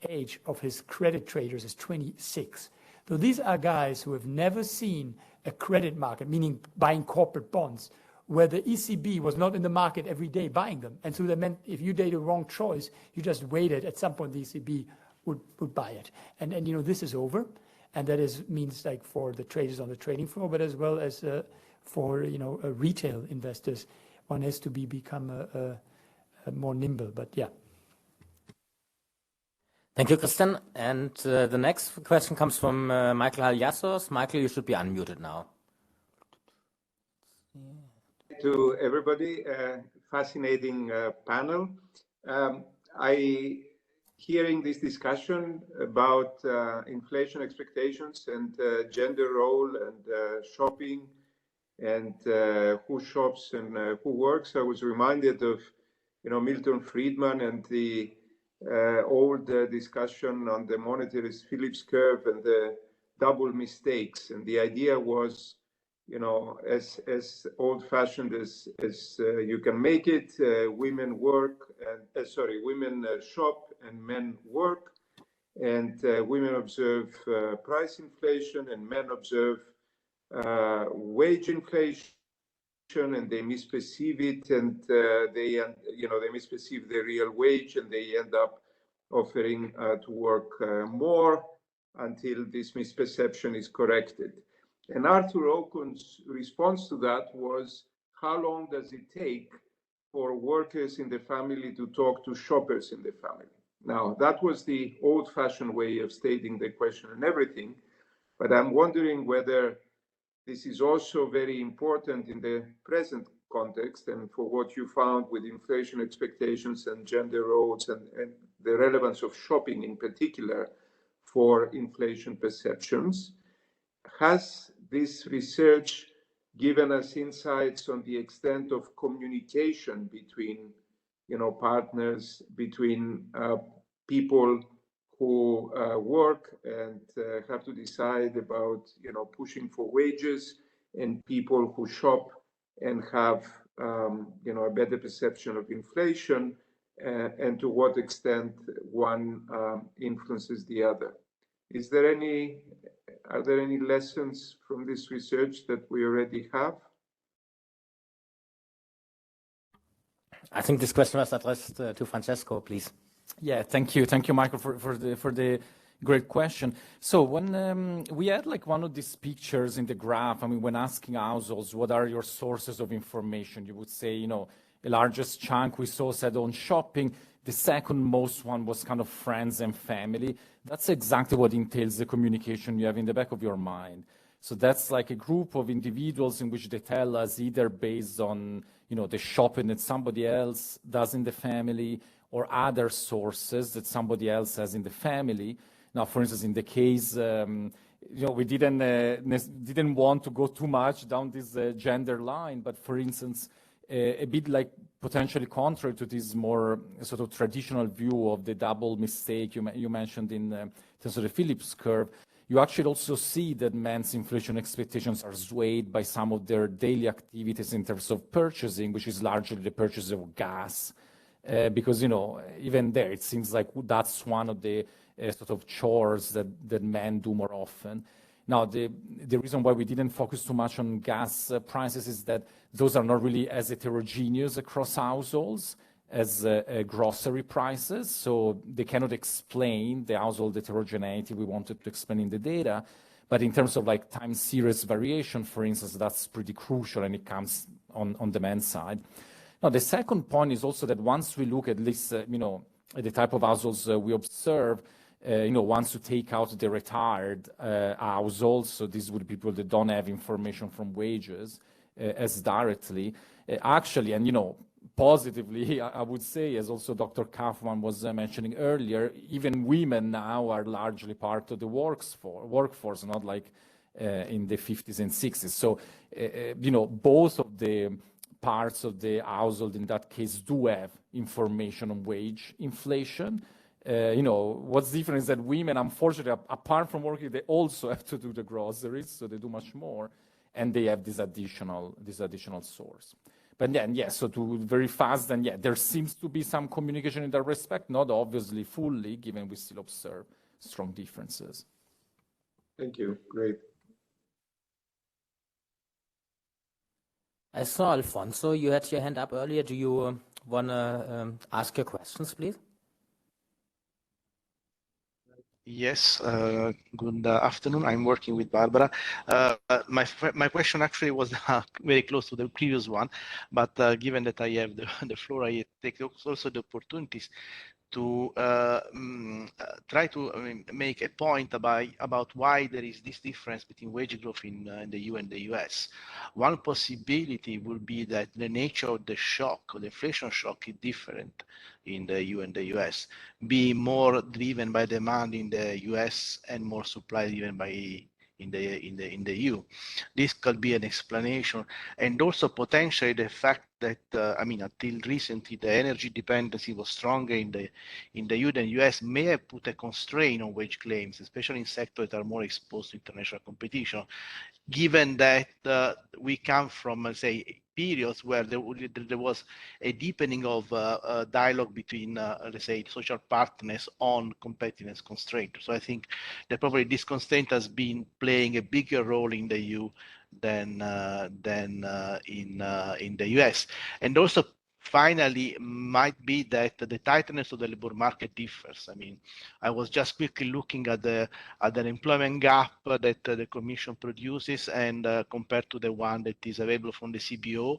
age of his credit traders is 26. So these are guys who have never seen a credit market, meaning buying corporate bonds, where the ECB was not in the market every day buying them. And so that meant if you made a wrong choice, you just waited. At some point, the ECB would buy it. And this is over. And that means like for the traders on the trading floor, but as well as for, retail investors, one has to become more nimble. But yeah. Thank you, Christian. And the next question comes from Michael Halyassos. Michael, you should be unmuted now. To everybody, fascinating panel. Hearing this discussion about inflation expectations and gender role and shopping and who shops and who works, I was reminded of, Milton Friedman and the old discussion on the monetarist Phillips curve and the double mistakes. And the idea was, as old-fashioned as you can make it, women work and women shop and men work, and women observe price inflation and men observe wage inflation, and they misperceive it, and they misperceive the real wage, and they end up offering to work more until this misperception is corrected. And Arthur Okun's response to that was, how long does it take for workers in the family to talk to shoppers in the family? Now, that was the old-fashioned way of stating the question and everything, but I'm wondering whether this is also very important in the present context and for what you found with inflation expectations and gender roles and the relevance of shopping in particular for inflation perceptions. Has this research given us insights on the extent of communication between, partners, between people who work and have to decide about, pushing for wages, and people who shop and have, a better perception of inflation, and to what extent one influences the other? Are there any lessons from this research that we already have? I think this question was addressed to Francesco, please. Yeah, thank you, Michael, for the great question. So when we had one of these pictures in the graph, when asking households, what are your sources of information? You would say, the largest chunk we saw said on shopping. The second most one was kind of friends and family. That's exactly what entails the communication you have in the back of your mind. So that's like a group of individuals in which they tell us either based on, the shopping that somebody else does in the family or other sources that somebody else has in the family. Now, for instance, in the case, we didn't want to go too much down this gender line, but for instance, a bit like potentially contrary to this more sort of traditional view of the double mistake you mentioned in terms of the Phillips curve, you actually also see that men's inflation expectations are swayed by some of their daily activities in terms of purchasing, which is largely the purchase of gas. Because, even there, it seems like that's one of the sort of chores that men do more often. Now, the reason why we didn't focus too much on gas prices is that those are not really as heterogeneous across households as grocery prices, so they cannot explain the household heterogeneity we wanted to explain in the data. But in terms of time series variation, for instance, that's pretty crucial, and it comes on the men's side. Now, the second point is also that once we look at least, at the type of households we observe, once you take out the retired households, so these would be people that don't have information from wages as directly, actually, and positively, I would say, as also Dr. Hoffman was mentioning earlier, even women now are largely part of the workforce, not like in the 50s and 60s. So, both of the parts of the household in that case do have information on wage inflation. What's different is that women, unfortunately, apart from working, they also have to do the groceries, so they do much more, and they have this additional source. But then, yes, so to very fast, then, yeah, there seems to be some communication in that respect, not obviously fully, given we still observe strong differences. Thank you. Great. I saw Alfonso, you had your hand up earlier. Do you want to ask your questions, please? Yes, good afternoon. I'm working with Barbara. My question actually was very close to the previous one, but given that I have the floor, I take also the opportunities to try to make a point about why there is this difference between wage growth in the EU and the US. One possibility would be that the nature of the shock, or the inflation shock, is different in the EU and the US, be more driven by demand in the US and more supply driven by in the EU. This could be an explanation, and also potentially the fact that until recently the energy dependency was stronger in the EU than US may have put a constraint on wage claims, especially in sectors that are more exposed to international competition. Given that we come from, let's say, periods where there was a deepening of dialogue between, let's say, social partners on competitiveness constraint. So I think that probably this constraint has been playing a bigger role in the EU than in the US. And also, finally, might be that the tightness of the labor market differs. I mean, I was just quickly looking at the employment gap that the Commission produces, and compared to the one that is available from the CBO,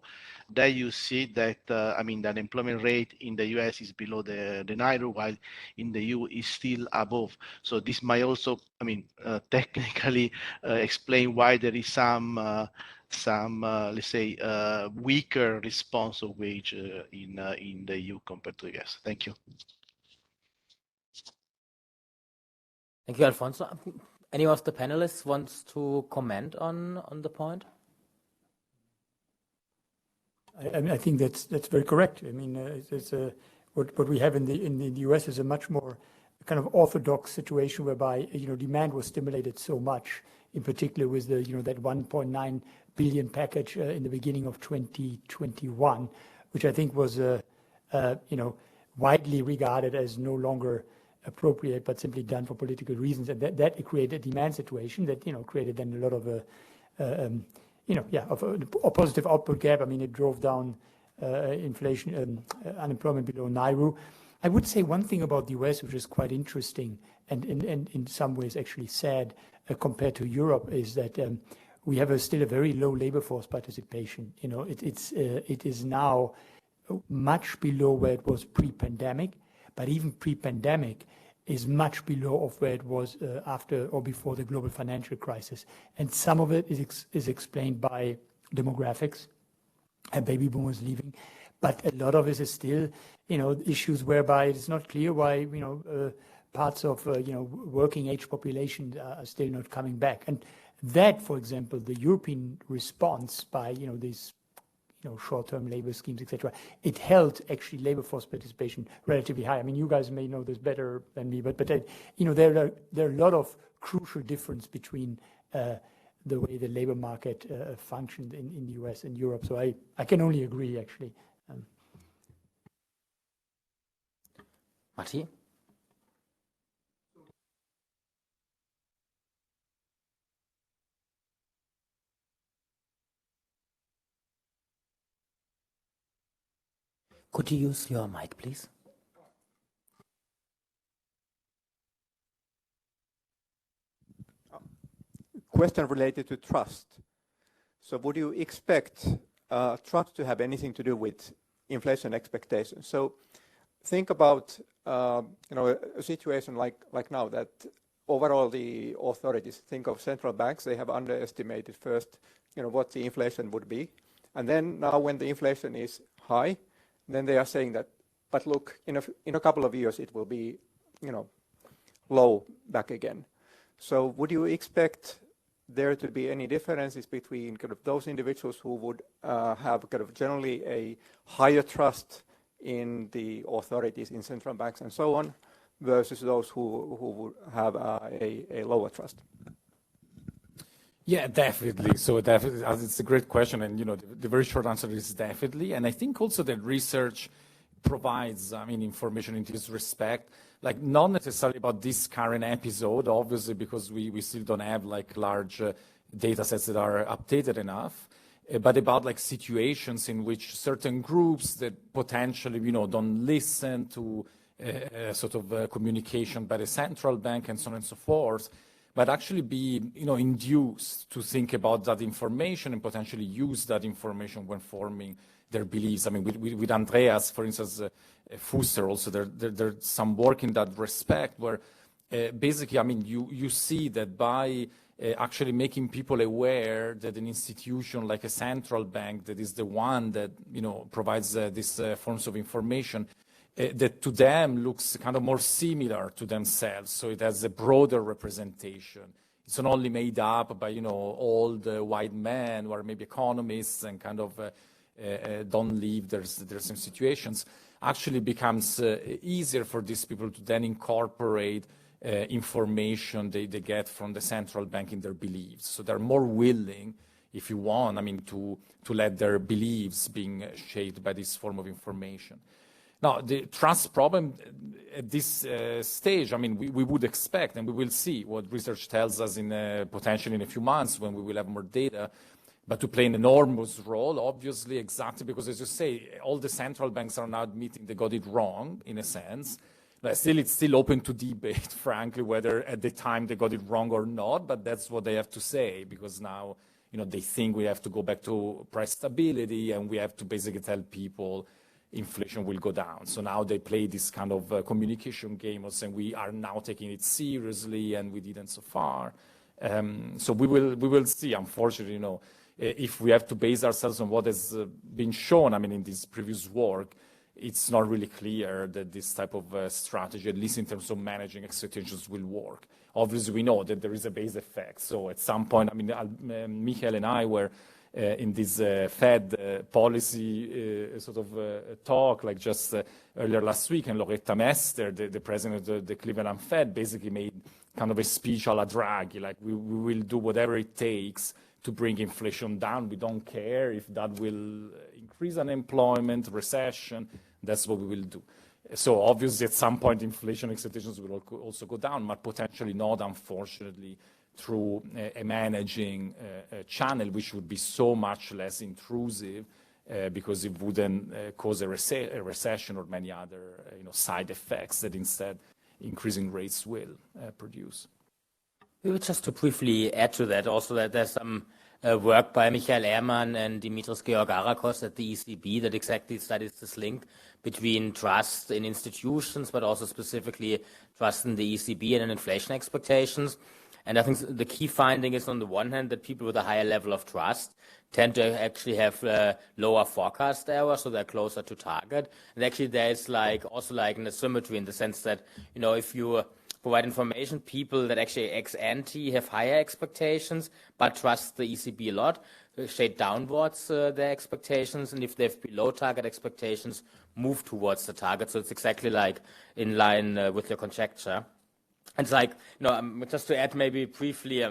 there you see that the unemployment rate in the US is below the NAIRU, while in the EU is still above. So this might also, technically explain why there is some let's say, weaker response of wage in the EU compared to the US. Thank you. Thank you, Alfonso. Any of the panelists wants to comment on the point? I think that's very correct. I mean, what we have in the US is a much more kind of orthodox situation whereby demand was stimulated so much, in particular with the that 1.9 billion package in the beginning of 2021, which I think was widely regarded as no longer appropriate, but simply done for political reasons, and that created a demand situation that created then a lot of a positive output gap. I mean, it drove down inflation, unemployment below NAIRU. I would say one thing about the US, which is quite interesting and in some ways actually sad compared to Europe, is that we have still a very low labor force participation. It is now much below where it was pre-pandemic, but even pre-pandemic is much below of where it was after or before the global financial crisis. And some of it is explained by demographics and baby boomers leaving, but a lot of it is still, issues whereby it's not clear why, parts of, working age population are still not coming back. And that, for example, the European response by, these short-term labor schemes, etc., it held actually labor force participation relatively high. I mean, you guys may know this better than me, but there are a lot of crucial difference between the way the labor market functioned in the US and Europe. So I can only agree, actually. Matti? Could you use your mic, please? Question related to trust. So would you expect trust to have anything to do with inflation expectations? So think about a situation like now that overall the authorities think of central banks, they have underestimated first what the inflation would be. And then now when the inflation is high, then they are saying that, but look, in a couple of years it will be, low back again. So would you expect there to be any differences between kind of those individuals who would have kind of generally a higher trust in the authorities in central banks and so on, versus those who would have a lower trust? Yeah, definitely. So definitely, it's a great question, and the very short answer is definitely. And I think also that research provides, information in this respect, like not necessarily about this current episode, obviously, because we still don't have like large data sets that are updated enough, but about like situations in which certain groups that potentially, don't listen to sort of communication by the central bank and so on and so forth, but actually be, induced to think about that information and potentially use that information when forming their beliefs. I mean, with Andreas, for instance, Fusser also, there's some work in that respect where basically, I mean, you see that by actually making people aware that an institution like a central bank that is the one that, provides these forms of information, that to them looks kind of more similar to themselves. So it has a broader representation. It's not only made up by, old white men who are maybe economists and kind of don't live their same situations. Actually becomes easier for these people to then incorporate information they get from the central bank in their beliefs. So they're more willing, if you want, I mean, to let their beliefs being shaped by this form of information. Now, the trust problem at this stage, I mean, we would expect, and we will see what research tells us potentially in a few months when we will have more data, but to play an enormous role, obviously, exactly because, as you say, all the central banks are now admitting they got it wrong, in a sense. But still, it's still open to debate, frankly, whether at the time they got it wrong or not, but that's what they have to say, because now, they think we have to go back to price stability, and we have to basically tell people inflation will go down. So now they play this kind of communication game of saying we are now taking it seriously, and we didn't so far. So we will see, unfortunately, if we have to base ourselves on what has been shown, I mean, in this previous work, it's not really clear that this type of strategy, at least in terms of managing expectations, will work. Obviously, we know that there is a base effect. So at some point, I mean, Michael and I were in this Fed policy talk, like just earlier last week, and Loretta Mester, the president of the Cleveland Fed, basically made kind of a speech a la Draghi, like we will do whatever it takes to bring inflation down. We don't care if that will increase unemployment, recession, that's what we will do. So obviously at some point inflation expectations will also go down, but potentially not, unfortunately, through a managing channel, which would be so much less intrusive because it wouldn't cause a recession or many other side effects that instead increasing rates will produce. Just to briefly add to that, also that there's some work by Michael Ehrmann and Dimitris Georgarakos at the ECB that exactly studies this link between trust in institutions, but also specifically trust in the ECB and in inflation expectations. And I think the key finding is, on the one hand, that people with a higher level of trust tend to actually have lower forecast error, so they're closer to target. And actually there's also an asymmetry in the sense that, if you provide information, people that actually ex ante have higher expectations but trust the ECB a lot, shade downwards their expectations, and if they have below target expectations, move towards the target. So it's exactly in line with your conjecture. It's just to add maybe briefly,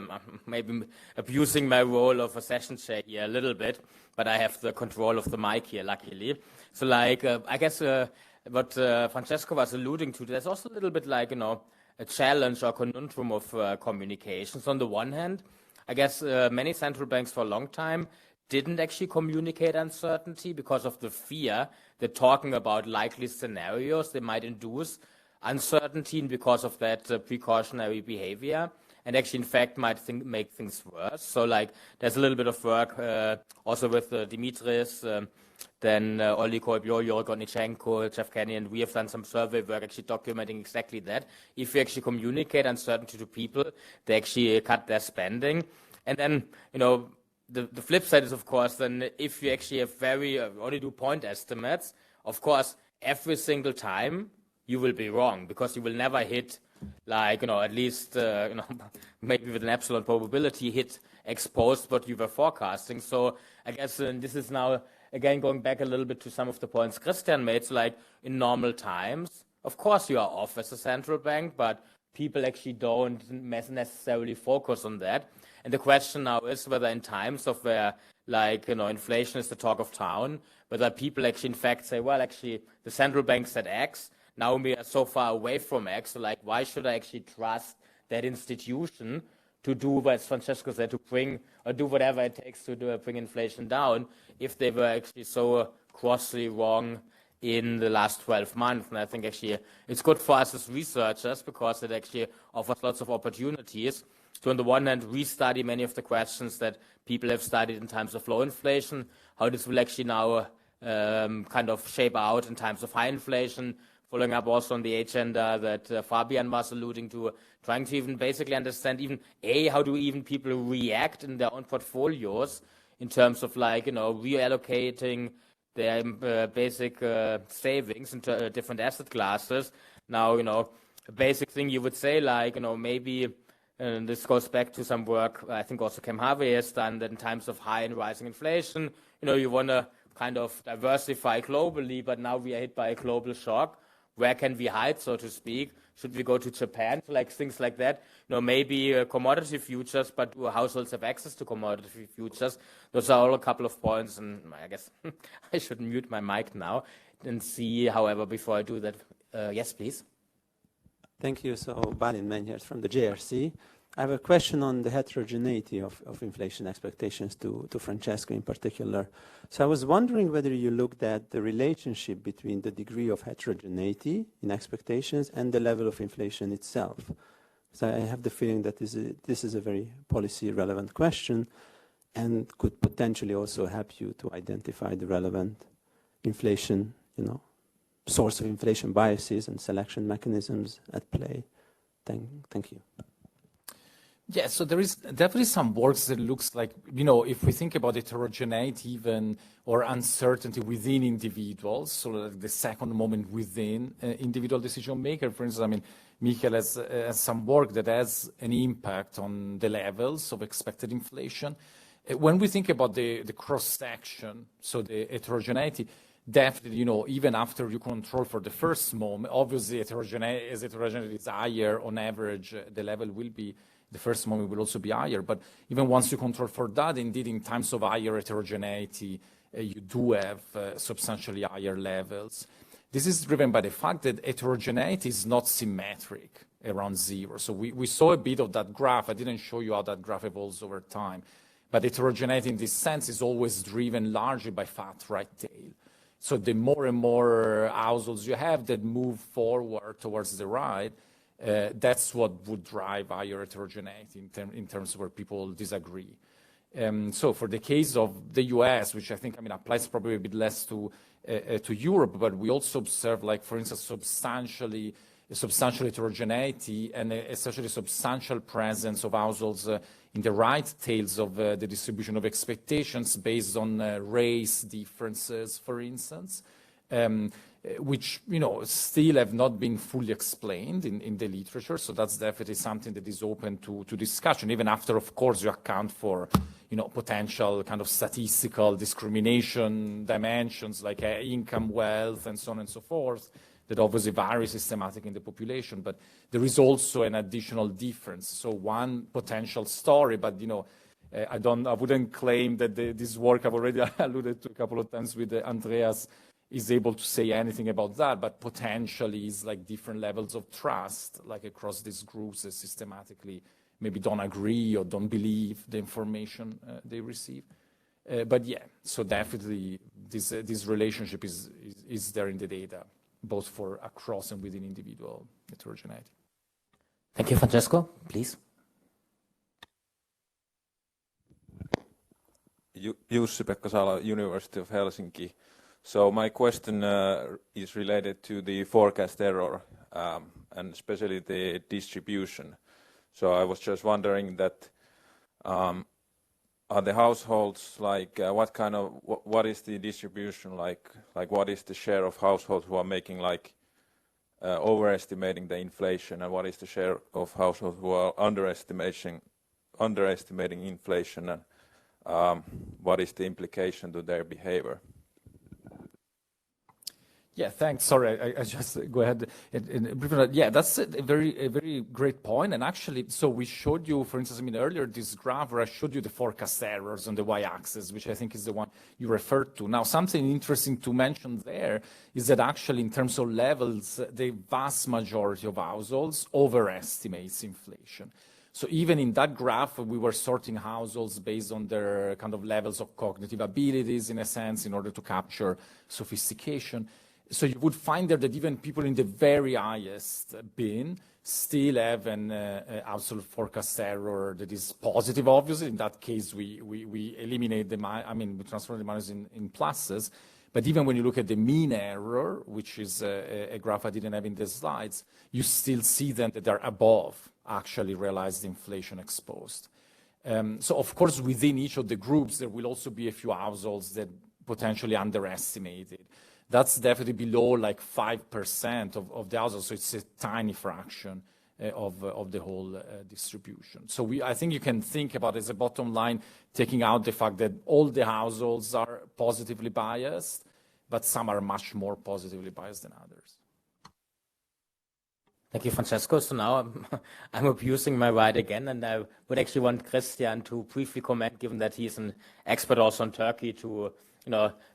maybe abusing my role of a session chair here a little bit, but I have the control of the mic here, luckily. So I guess what Francesco was alluding to, there's also a little bit a challenge or conundrum of communications. On the one hand, I guess many central banks for a long time didn't actually communicate uncertainty because of the fear that talking about likely scenarios, they might induce uncertainty, and because of that precautionary behavior, and actually in fact might make things worse. So there's a little bit of work also with Dimitris, then Olli Kolbjo, Jörg Gornichenko, Jeff Kenny, and we have done some survey work actually documenting exactly that. If you actually communicate uncertainty to people, they actually cut their spending. And then, the flip side is, of course, then if you actually have only do point estimates, of course, every single time you will be wrong, because you will never hit, at least, maybe with an absolute probability, hit exposed what you were forecasting. So I guess this is now, again, going back a little bit to some of the points Christian made. So in normal times, of course you are off as a central bank, but people actually don't necessarily focus on that. And the question now is whether in times of where, inflation is the talk of town, whether people actually in fact say, well, actually the central bank said X, now we are so far away from X, so why should I actually trust that institution to do what Francesco said, to bring or do whatever it takes to bring inflation down, if they were actually so grossly wrong in the last 12 months? And I think actually it's good for us as researchers because it actually offers lots of opportunities to, on the one hand, restudy many of the questions that people have studied in times of low inflation, how this will actually now kind of shape out in times of high inflation, following up also on the agenda that Fabian was alluding to, trying to even basically understand even, how do even people react in their own portfolios in terms of like, reallocating their basic savings into different asset classes. Now, a basic thing you would say, like, maybe, and this goes back to some work I think also Kem Harvey has done, that in times of high and rising inflation, you want to kind of diversify globally, but now we are hit by a global shock. Where can we hide, so to speak? Should we go to Japan, like things like that? Maybe commodity futures, but do households have access to commodity futures? Those are all a couple of points, and I guess I should mute my mic now and see, however, before I do that. Yes, please. Thank you. So, Balin Menjers from the JRC. I have a question on the heterogeneity of inflation expectations to Francesco in particular. So I was wondering whether you looked at the relationship between the degree of heterogeneity in expectations and the level of inflation itself. So I have the feeling that this is a very policy relevant question and could potentially also help you to identify the relevant inflation, source of inflation biases and selection mechanisms at play. Thank you. Yeah, so there is definitely some works that looks like, if we think about heterogeneity even or uncertainty within individuals, so like the second moment within individual decision maker, for instance, Michael has some work that has an impact on the levels of expected inflation. When we think about the cross-section, so the heterogeneity, definitely, even after you control for the first moment, obviously as heterogeneity is higher on average, the level will be, the first moment will also be higher. But even once you control for that, indeed, in times of higher heterogeneity, you do have substantially higher levels. This is driven by the fact that heterogeneity is not symmetric around zero. So we saw a bit of that graph. I didn't show you how that graph evolves over time. But heterogeneity in this sense is always driven largely by fat right tail. So the more and more households you have that move forward towards the right, that's what would drive higher heterogeneity in terms of where people disagree. So for the case of the US, which I think applies probably a bit less to Europe, but we also observe, like, for instance, substantial heterogeneity and especially substantial presence of households in the right tails of the distribution of expectations based on race differences, for instance, which still have not been fully explained in the literature. So that's definitely something that is open to discussion, even after, of course, you account for potential kind of statistical discrimination dimensions like income, wealth, and so on and so forth, that obviously vary systematically in the population. But there is also an additional difference. So one potential story, but I wouldn't claim that this work I've already alluded to a couple of times with Andreas is able to say anything about that, but potentially is like different levels of trust, like across these groups that systematically maybe don't agree or don't believe the information they receive. But yeah, so definitely this relationship is there in the data, both for across and within individual heterogeneity. Thank you, Francesco. Please. Jussi-Pekka Sala, University of Helsinki. So my question is related to the forecast error and especially the distribution. So I was just wondering that are the households like what is the distribution like what is the share of households who are making like overestimating the inflation, and what is the share of households who are underestimating inflation, and what is the implication to their behavior? Yeah, thanks. Sorry, I just go ahead and yeah, that's a very great point. And actually, so we showed you, for instance, earlier this graph where I showed you the forecast errors on the y-axis, which I think is the one you referred to. Now, something interesting to mention there is that actually, in terms of levels, the vast majority of households overestimates inflation. So even in that graph, we were sorting households based on their kind of levels of cognitive abilities, in a sense, in order to capture sophistication. So you would find there that even people in the very highest bin still have an absolute forecast error that is positive, obviously. In that case, we eliminate the, we transform the minus in pluses. But even when you look at the mean error, which is a graph I didn't have in the slides, you still see them that they're above actually realized inflation exposed. So of course, within each of the groups, there will also be a few households that potentially underestimated. That's definitely below like 5% of the households, so it's a tiny fraction of the whole distribution. So I think you can think about as a bottom line, taking out the fact that all the households are positively biased, but some are much more positively biased than others. Thank you, Francesco. So now I'm abusing my right again, and I would actually want Christian to briefly comment, given that he's an expert also on Turkey, to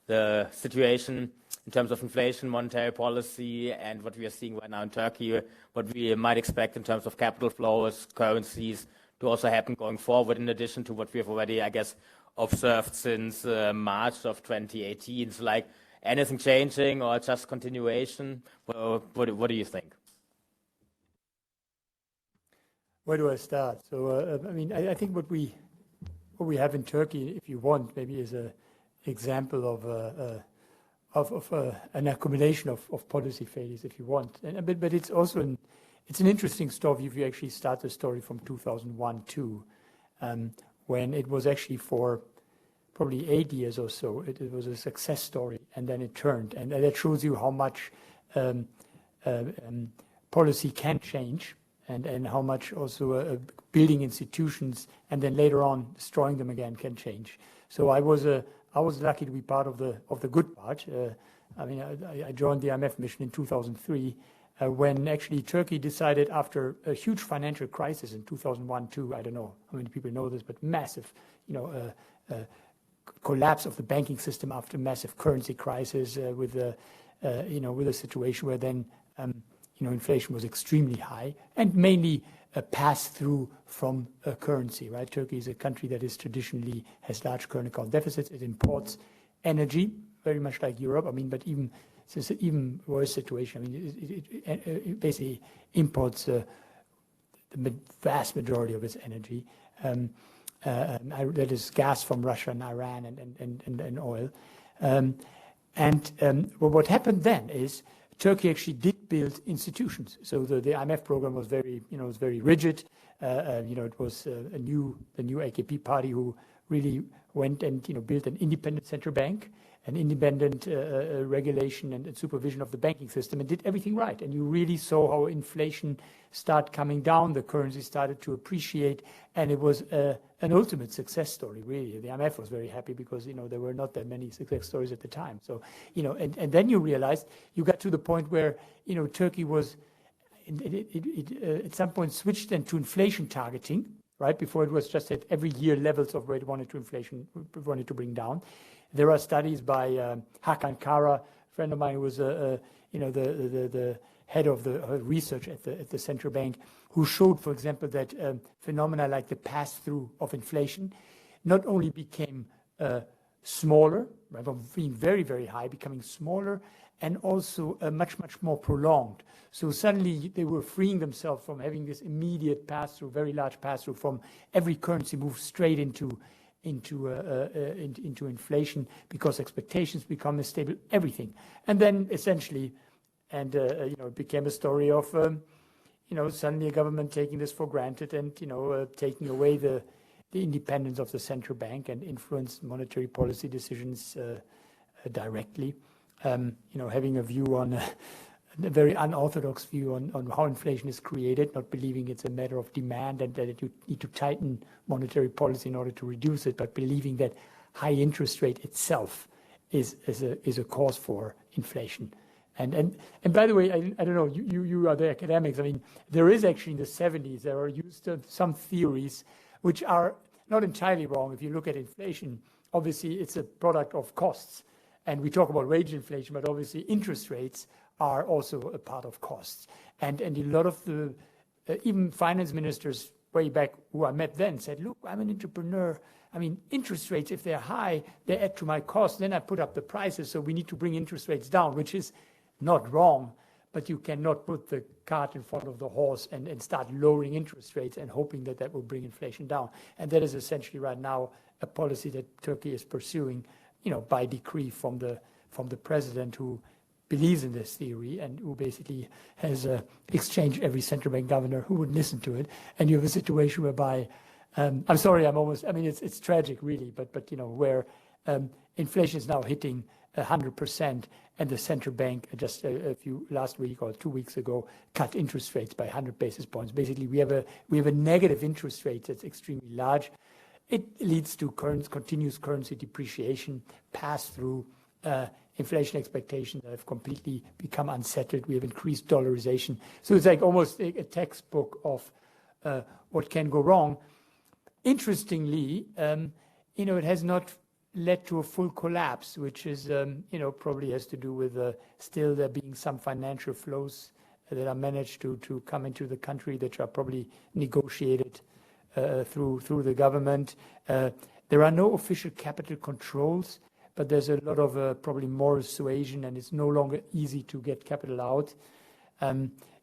the situation in terms of inflation, monetary policy, and what we are seeing right now in Turkey, what we might expect in terms of capital flows, currencies, to also happen going forward, in addition to what we have already, I guess, observed since March of 2018. So, like, anything changing or just continuation? What do you think? Where do I start? So, I think what we have in Turkey, if you want, maybe is an example of an accumulation of policy failures, if you want. But it's also it's an interesting story if you actually start the story from 2001 too, when it was actually for probably 8 years or so, it was a success story, and then it turned. And that shows you how much policy can change, and how much also building institutions and then later on destroying them again can change. So I was lucky to be part of the good part. I joined the IMF mission in 2003 when actually Turkey decided, after a huge financial crisis in 2001-2, I don't know how many people know this, but massive, collapse of the banking system after massive currency crisis, with a situation where then inflation was extremely high and mainly a pass-through from a currency, right? Turkey is a country that is traditionally has large current account deficits. It imports energy, very much like Europe. But even it's an even worse situation. It basically imports the vast majority of its energy. That is gas from Russia and Iran and oil. What happened then is Turkey actually did build institutions. So the IMF program was very rigid. It was the new AKP party who really went and built an independent central bank, an independent regulation and supervision of the banking system, and did everything right. And you really saw how inflation started coming down, the currency started to appreciate, and it was an ultimate success story, really. The IMF was very happy because there were not that many success stories at the time. So and then you realized you got to the point where Turkey was at some point switched then to inflation targeting. Right before it was just at every year levels of where it wanted to bring down. There are studies by Hakan Kara, a friend of mine who was the head of the research at the central bank, who showed, for example, that phenomena like the pass-through of inflation not only became smaller, right, from being very, very high, becoming smaller, and also much more prolonged. So suddenly they were freeing themselves from having this immediate pass-through, very large pass-through from every currency move straight into inflation, because expectations become unstable, everything. And then essentially, it became a story of suddenly a government taking this for granted and taking away the independence of the central bank and influence monetary policy decisions directly. Having a view on a very unorthodox view on how inflation is created, not believing it's a matter of demand and that you need to tighten monetary policy in order to reduce it, but believing that high interest rate itself is a cause for inflation. And by the way, I don't know, you are the academics. There is actually in the 70s, there are used some theories which are not entirely wrong. If you look at inflation, obviously it's a product of costs. And we talk about wage inflation, but obviously interest rates are also a part of costs. And a lot of the, even finance ministers way back who I met then said, look, I'm an entrepreneur. Interest rates, if they're high, they add to my cost. Then I put up the prices. So we need to bring interest rates down, which is not wrong, but you cannot put the cart in front of the horse and start lowering interest rates and hoping that that will bring inflation down. And that is essentially right now a policy that Turkey is pursuing, by decree from the president, who believes in this theory and who basically has exchanged every central bank governor who would listen to it. And you have a situation whereby, I'm sorry, it's tragic really, but where inflation is now hitting 100%, and the central bank just last week or 2 weeks ago cut interest rates by 100 basis points. Basically, we have a negative interest rate that's extremely large. It leads to continuous currency depreciation, pass through inflation expectations that have completely become unsettled. We have increased dollarization. So it's like almost a textbook of what can go wrong. Interestingly, it has not led to a full collapse, which is, probably has to do with still there being some financial flows that are managed to come into the country that are probably negotiated through the government. There are no official capital controls, but there's a lot of probably moral suasion, and it's no longer easy to get capital out.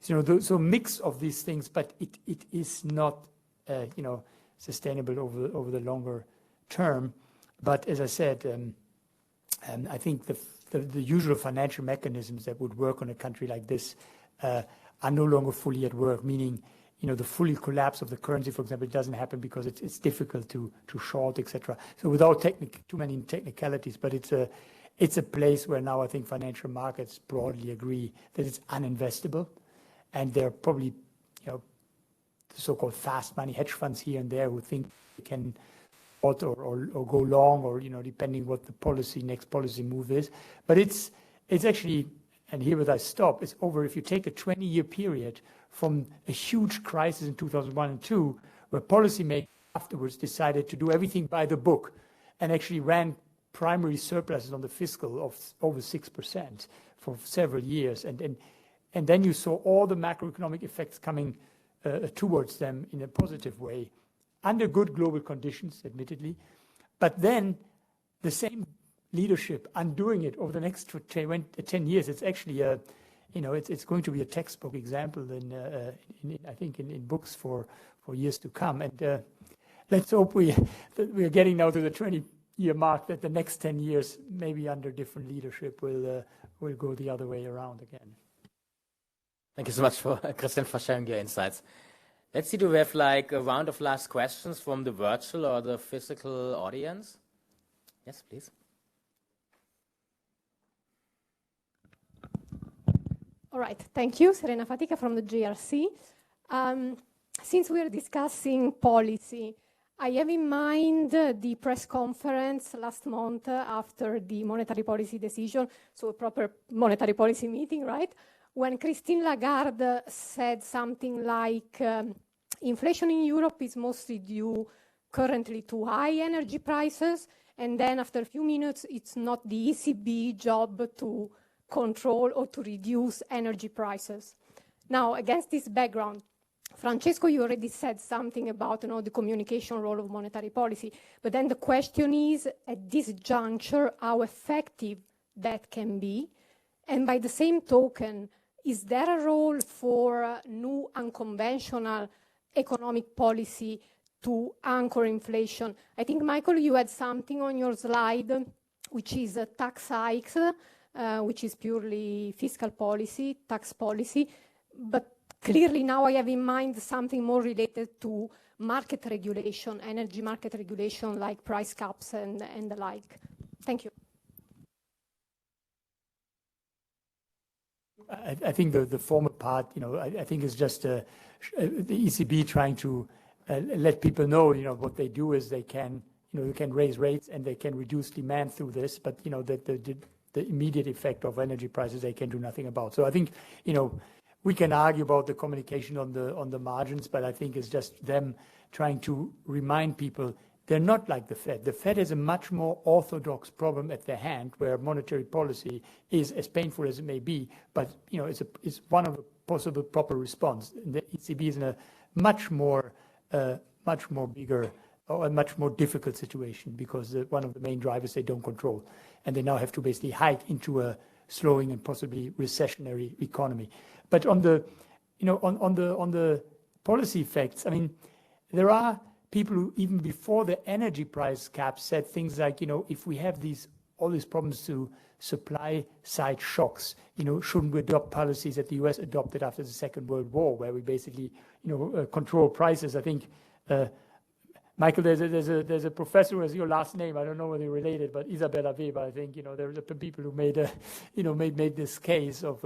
So mix of these things, but it is not, sustainable over the longer term. But as I said, I think the usual financial mechanisms that would work on a country like this are no longer fully at work, meaning, the fully collapse of the currency, for example, doesn't happen because it's difficult to short, etc. So without too many technicalities, but it's a place where now I think financial markets broadly agree that it's uninvestable, and there are probably, the so-called fast money hedge funds here and there who think they can or go long, or depending what the next policy move is. But it's actually, and here I stop, it's over. If you take a 20-year period from a huge crisis in 2001 and 2002, where policymakers afterwards decided to do everything by the book and actually ran primary surpluses on the fiscal of over 6% for several years, and then you saw all the macroeconomic effects coming towards them in a positive way, under good global conditions, admittedly, but then the same leadership undoing it over the next 10 years. It's actually it's going to be a textbook example I think in books for years to come. And let's hope we are getting now to the 20-year mark, that the next 10 years, maybe under different leadership, will go the other way around again. Thank you so much, Christian, for sharing your insights. Let's see, do we have a round of last questions from the virtual or the physical audience? Yes, please. All right, thank you. Serena Fatica from the JRC. Since we are discussing policy, I have in mind the press conference last month after the monetary policy decision, so a proper monetary policy meeting, right? When Christine Lagarde said something like, inflation in Europe is mostly due currently to high energy prices, and then after a few minutes, it's not the ECB job to control or to reduce energy prices. Now, against this background, Francesco, you already said something about the communication role of monetary policy, but then the question is, at this juncture, how effective that can be, and by the same token, is there a role for new unconventional economic policy to anchor inflation? I think, Michael, you had something on your slide, which is tax hikes, which is purely fiscal policy, tax policy. But clearly now I have in mind something more related to market regulation, energy market regulation, like price caps and the like. Thank you. I think the former part, I think is just the ECB trying to let people know, what they do is they can raise rates and they can reduce demand through this, but that the immediate effect of energy prices they can do nothing about. So I think we can argue about the communication on the margins, but I think it's just them trying to remind people they're not like the Fed. The Fed has a much more orthodox problem at their hand, where monetary policy is as painful as it may be, but it's one of the possible proper response. The ECB is in a much more bigger or a much more difficult situation, because one of the main drivers they don't control, and they now have to basically hike into a slowing and possibly recessionary economy. But on the, on the policy effects, I mean, there are people who even before the energy price cap said things like, if we have all these problems to supply side shocks, shouldn't we adopt policies that the US adopted after the Second World War, where we basically, control prices? I think, Michael, there's a professor who has your last name. I don't know whether you're related, but Isabella Weber, I think, there are the people who made, made this case of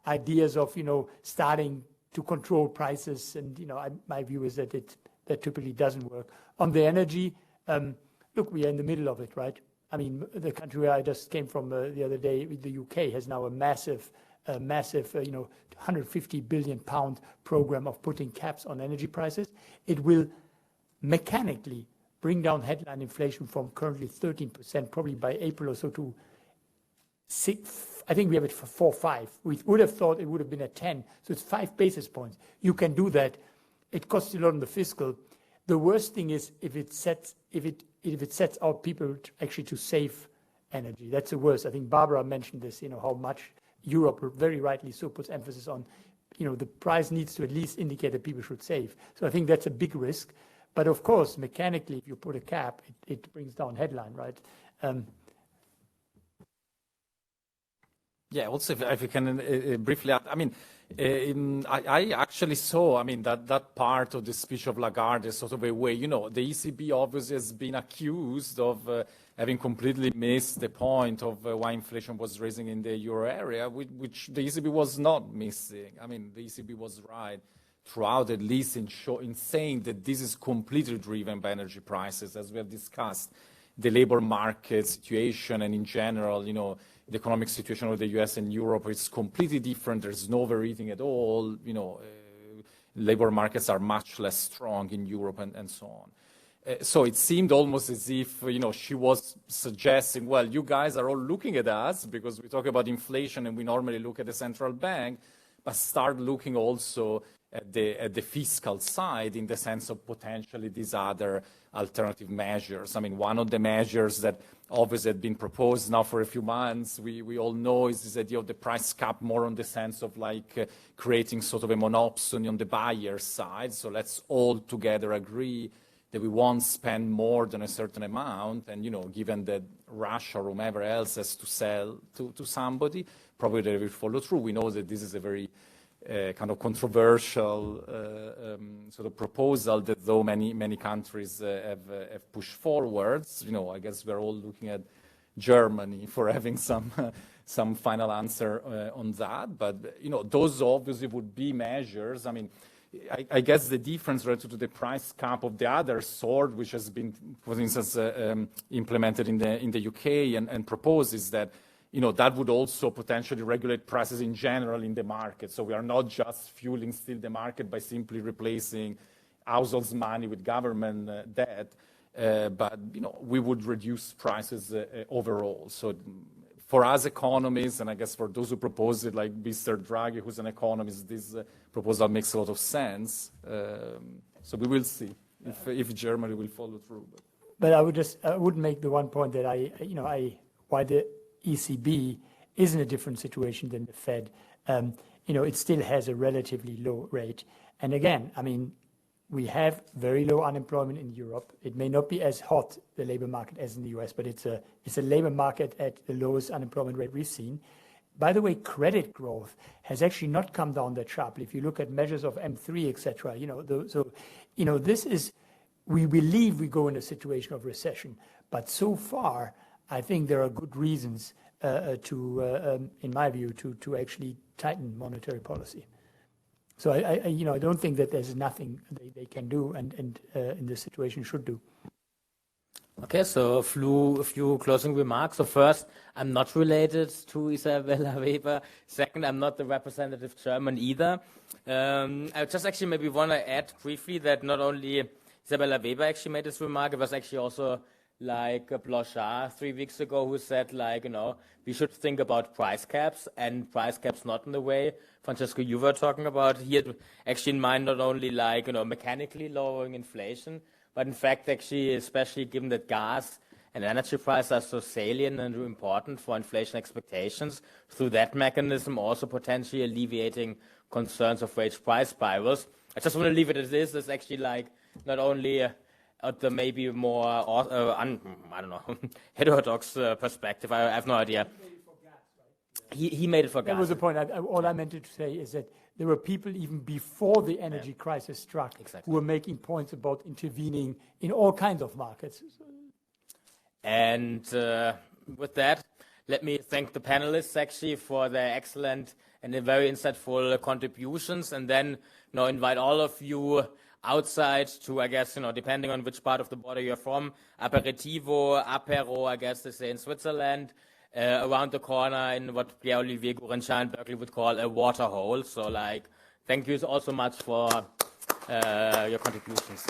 ideas of, starting to control prices. And, my view is that that typically doesn't work. On the energy, look, we are in the middle of it, right? I mean, the country where I just came from the other day, the UK, has now a massive, 150 billion pound program of putting caps on energy prices. It will mechanically bring down headline inflation from currently 13%, probably by April or so, to 6. I think we have it for 4 or 5. We would have thought it would have been at 10. So it's 5 basis points. You can do that. It costs a lot on the fiscal. The worst thing is if it sets out people actually to save energy. That's the worst. I think Barbara mentioned this, how much Europe very rightly so puts emphasis on, the price needs to at least indicate that people should save. So I think that's a big risk. But of course, mechanically, if you put a cap, it brings down headline, right? Yeah, also if you can briefly add, I mean, I actually saw, that part of the speech of Lagarde is sort of a way, the ECB obviously has been accused of having completely missed the point of why inflation was rising in the euro area, which the ECB was not missing. I mean, the ECB was right throughout, at least in saying that this is completely driven by energy prices, as we have discussed. The labor market situation and in general, the economic situation of the US and Europe is completely different. There's no overheating at all. Labor markets are much less strong in Europe and so on. So it seemed almost as if, she was suggesting, well, you guys are all looking at us because we talk about inflation and we normally look at the central bank, but start looking also at the fiscal side in the sense of potentially these other alternative measures. I mean, one of the measures that obviously had been proposed now for a few months, we all know, is this idea of the price cap, more on the sense of like creating sort of a monopsony on the buyer side. So let's all together agree that we won't spend more than a certain amount. And, given that Russia or whomever else has to sell to somebody, probably they will follow through. We know that this is a very kind of controversial sort of proposal that though many countries have pushed forwards. I guess we're all looking at Germany for having some final answer on that. But, those obviously would be measures. I mean, I guess the difference relative to the price cap of the other sort, which has been, for instance, implemented in the UK and proposed, is that that would also potentially regulate prices in general in the market. So we are not just fueling still the market by simply replacing households' money with government debt, but we would reduce prices overall. So for us economists, and I guess for those who propose it, like Mr. Draghi, who's an economist, this proposal makes a lot of sense. So we will see if Germany will follow through. But I would make the one point that why the ECB is in a different situation than the Fed. It still has a relatively low rate. And again, I mean, we have very low unemployment in Europe. It may not be as hot, the labor market, as in the US, but it's a labor market at the lowest unemployment rate we've seen. By the way, credit growth has actually not come down that sharply. If you look at measures of M3, etc., this is, we believe we go in a situation of recession. But so far, I think there are good reasons in my view, to actually tighten monetary policy. So I don't think that there's nothing they can do and in this situation should do. Okay, so a few closing remarks. So first, I'm not related to Isabella Weber. Second, I'm not the representative German either. I just actually maybe want to add briefly that not only Isabella Weber actually made this remark, it was actually also like Blanchard 3 weeks ago who said, like, we should think about price caps, and price caps not in the way, Francesco, you were talking about. He had actually in mind not only like, mechanically lowering inflation, but in fact actually, especially given that gas and energy prices are so salient and important for inflation expectations, through that mechanism also potentially alleviating concerns of wage price spirals. I just want to leave it as this. It's actually like not only the maybe more, I don't know, heterodox perspective. I have no idea. He made it for gas. That was the point. All I meant to say is that there were people even before the energy crisis struck who were making points about intervening in all kinds of markets. And with that, let me thank the panelists actually for their excellent and very insightful contributions, and then invite all of you outside to, I guess, depending on which part of the border you're from, aperitivo, apero, I guess they say in Switzerland, around the corner in what Pierre-Olivier Gourenchar in Berkeley would call a water hole. So, thank you all so much for your contributions.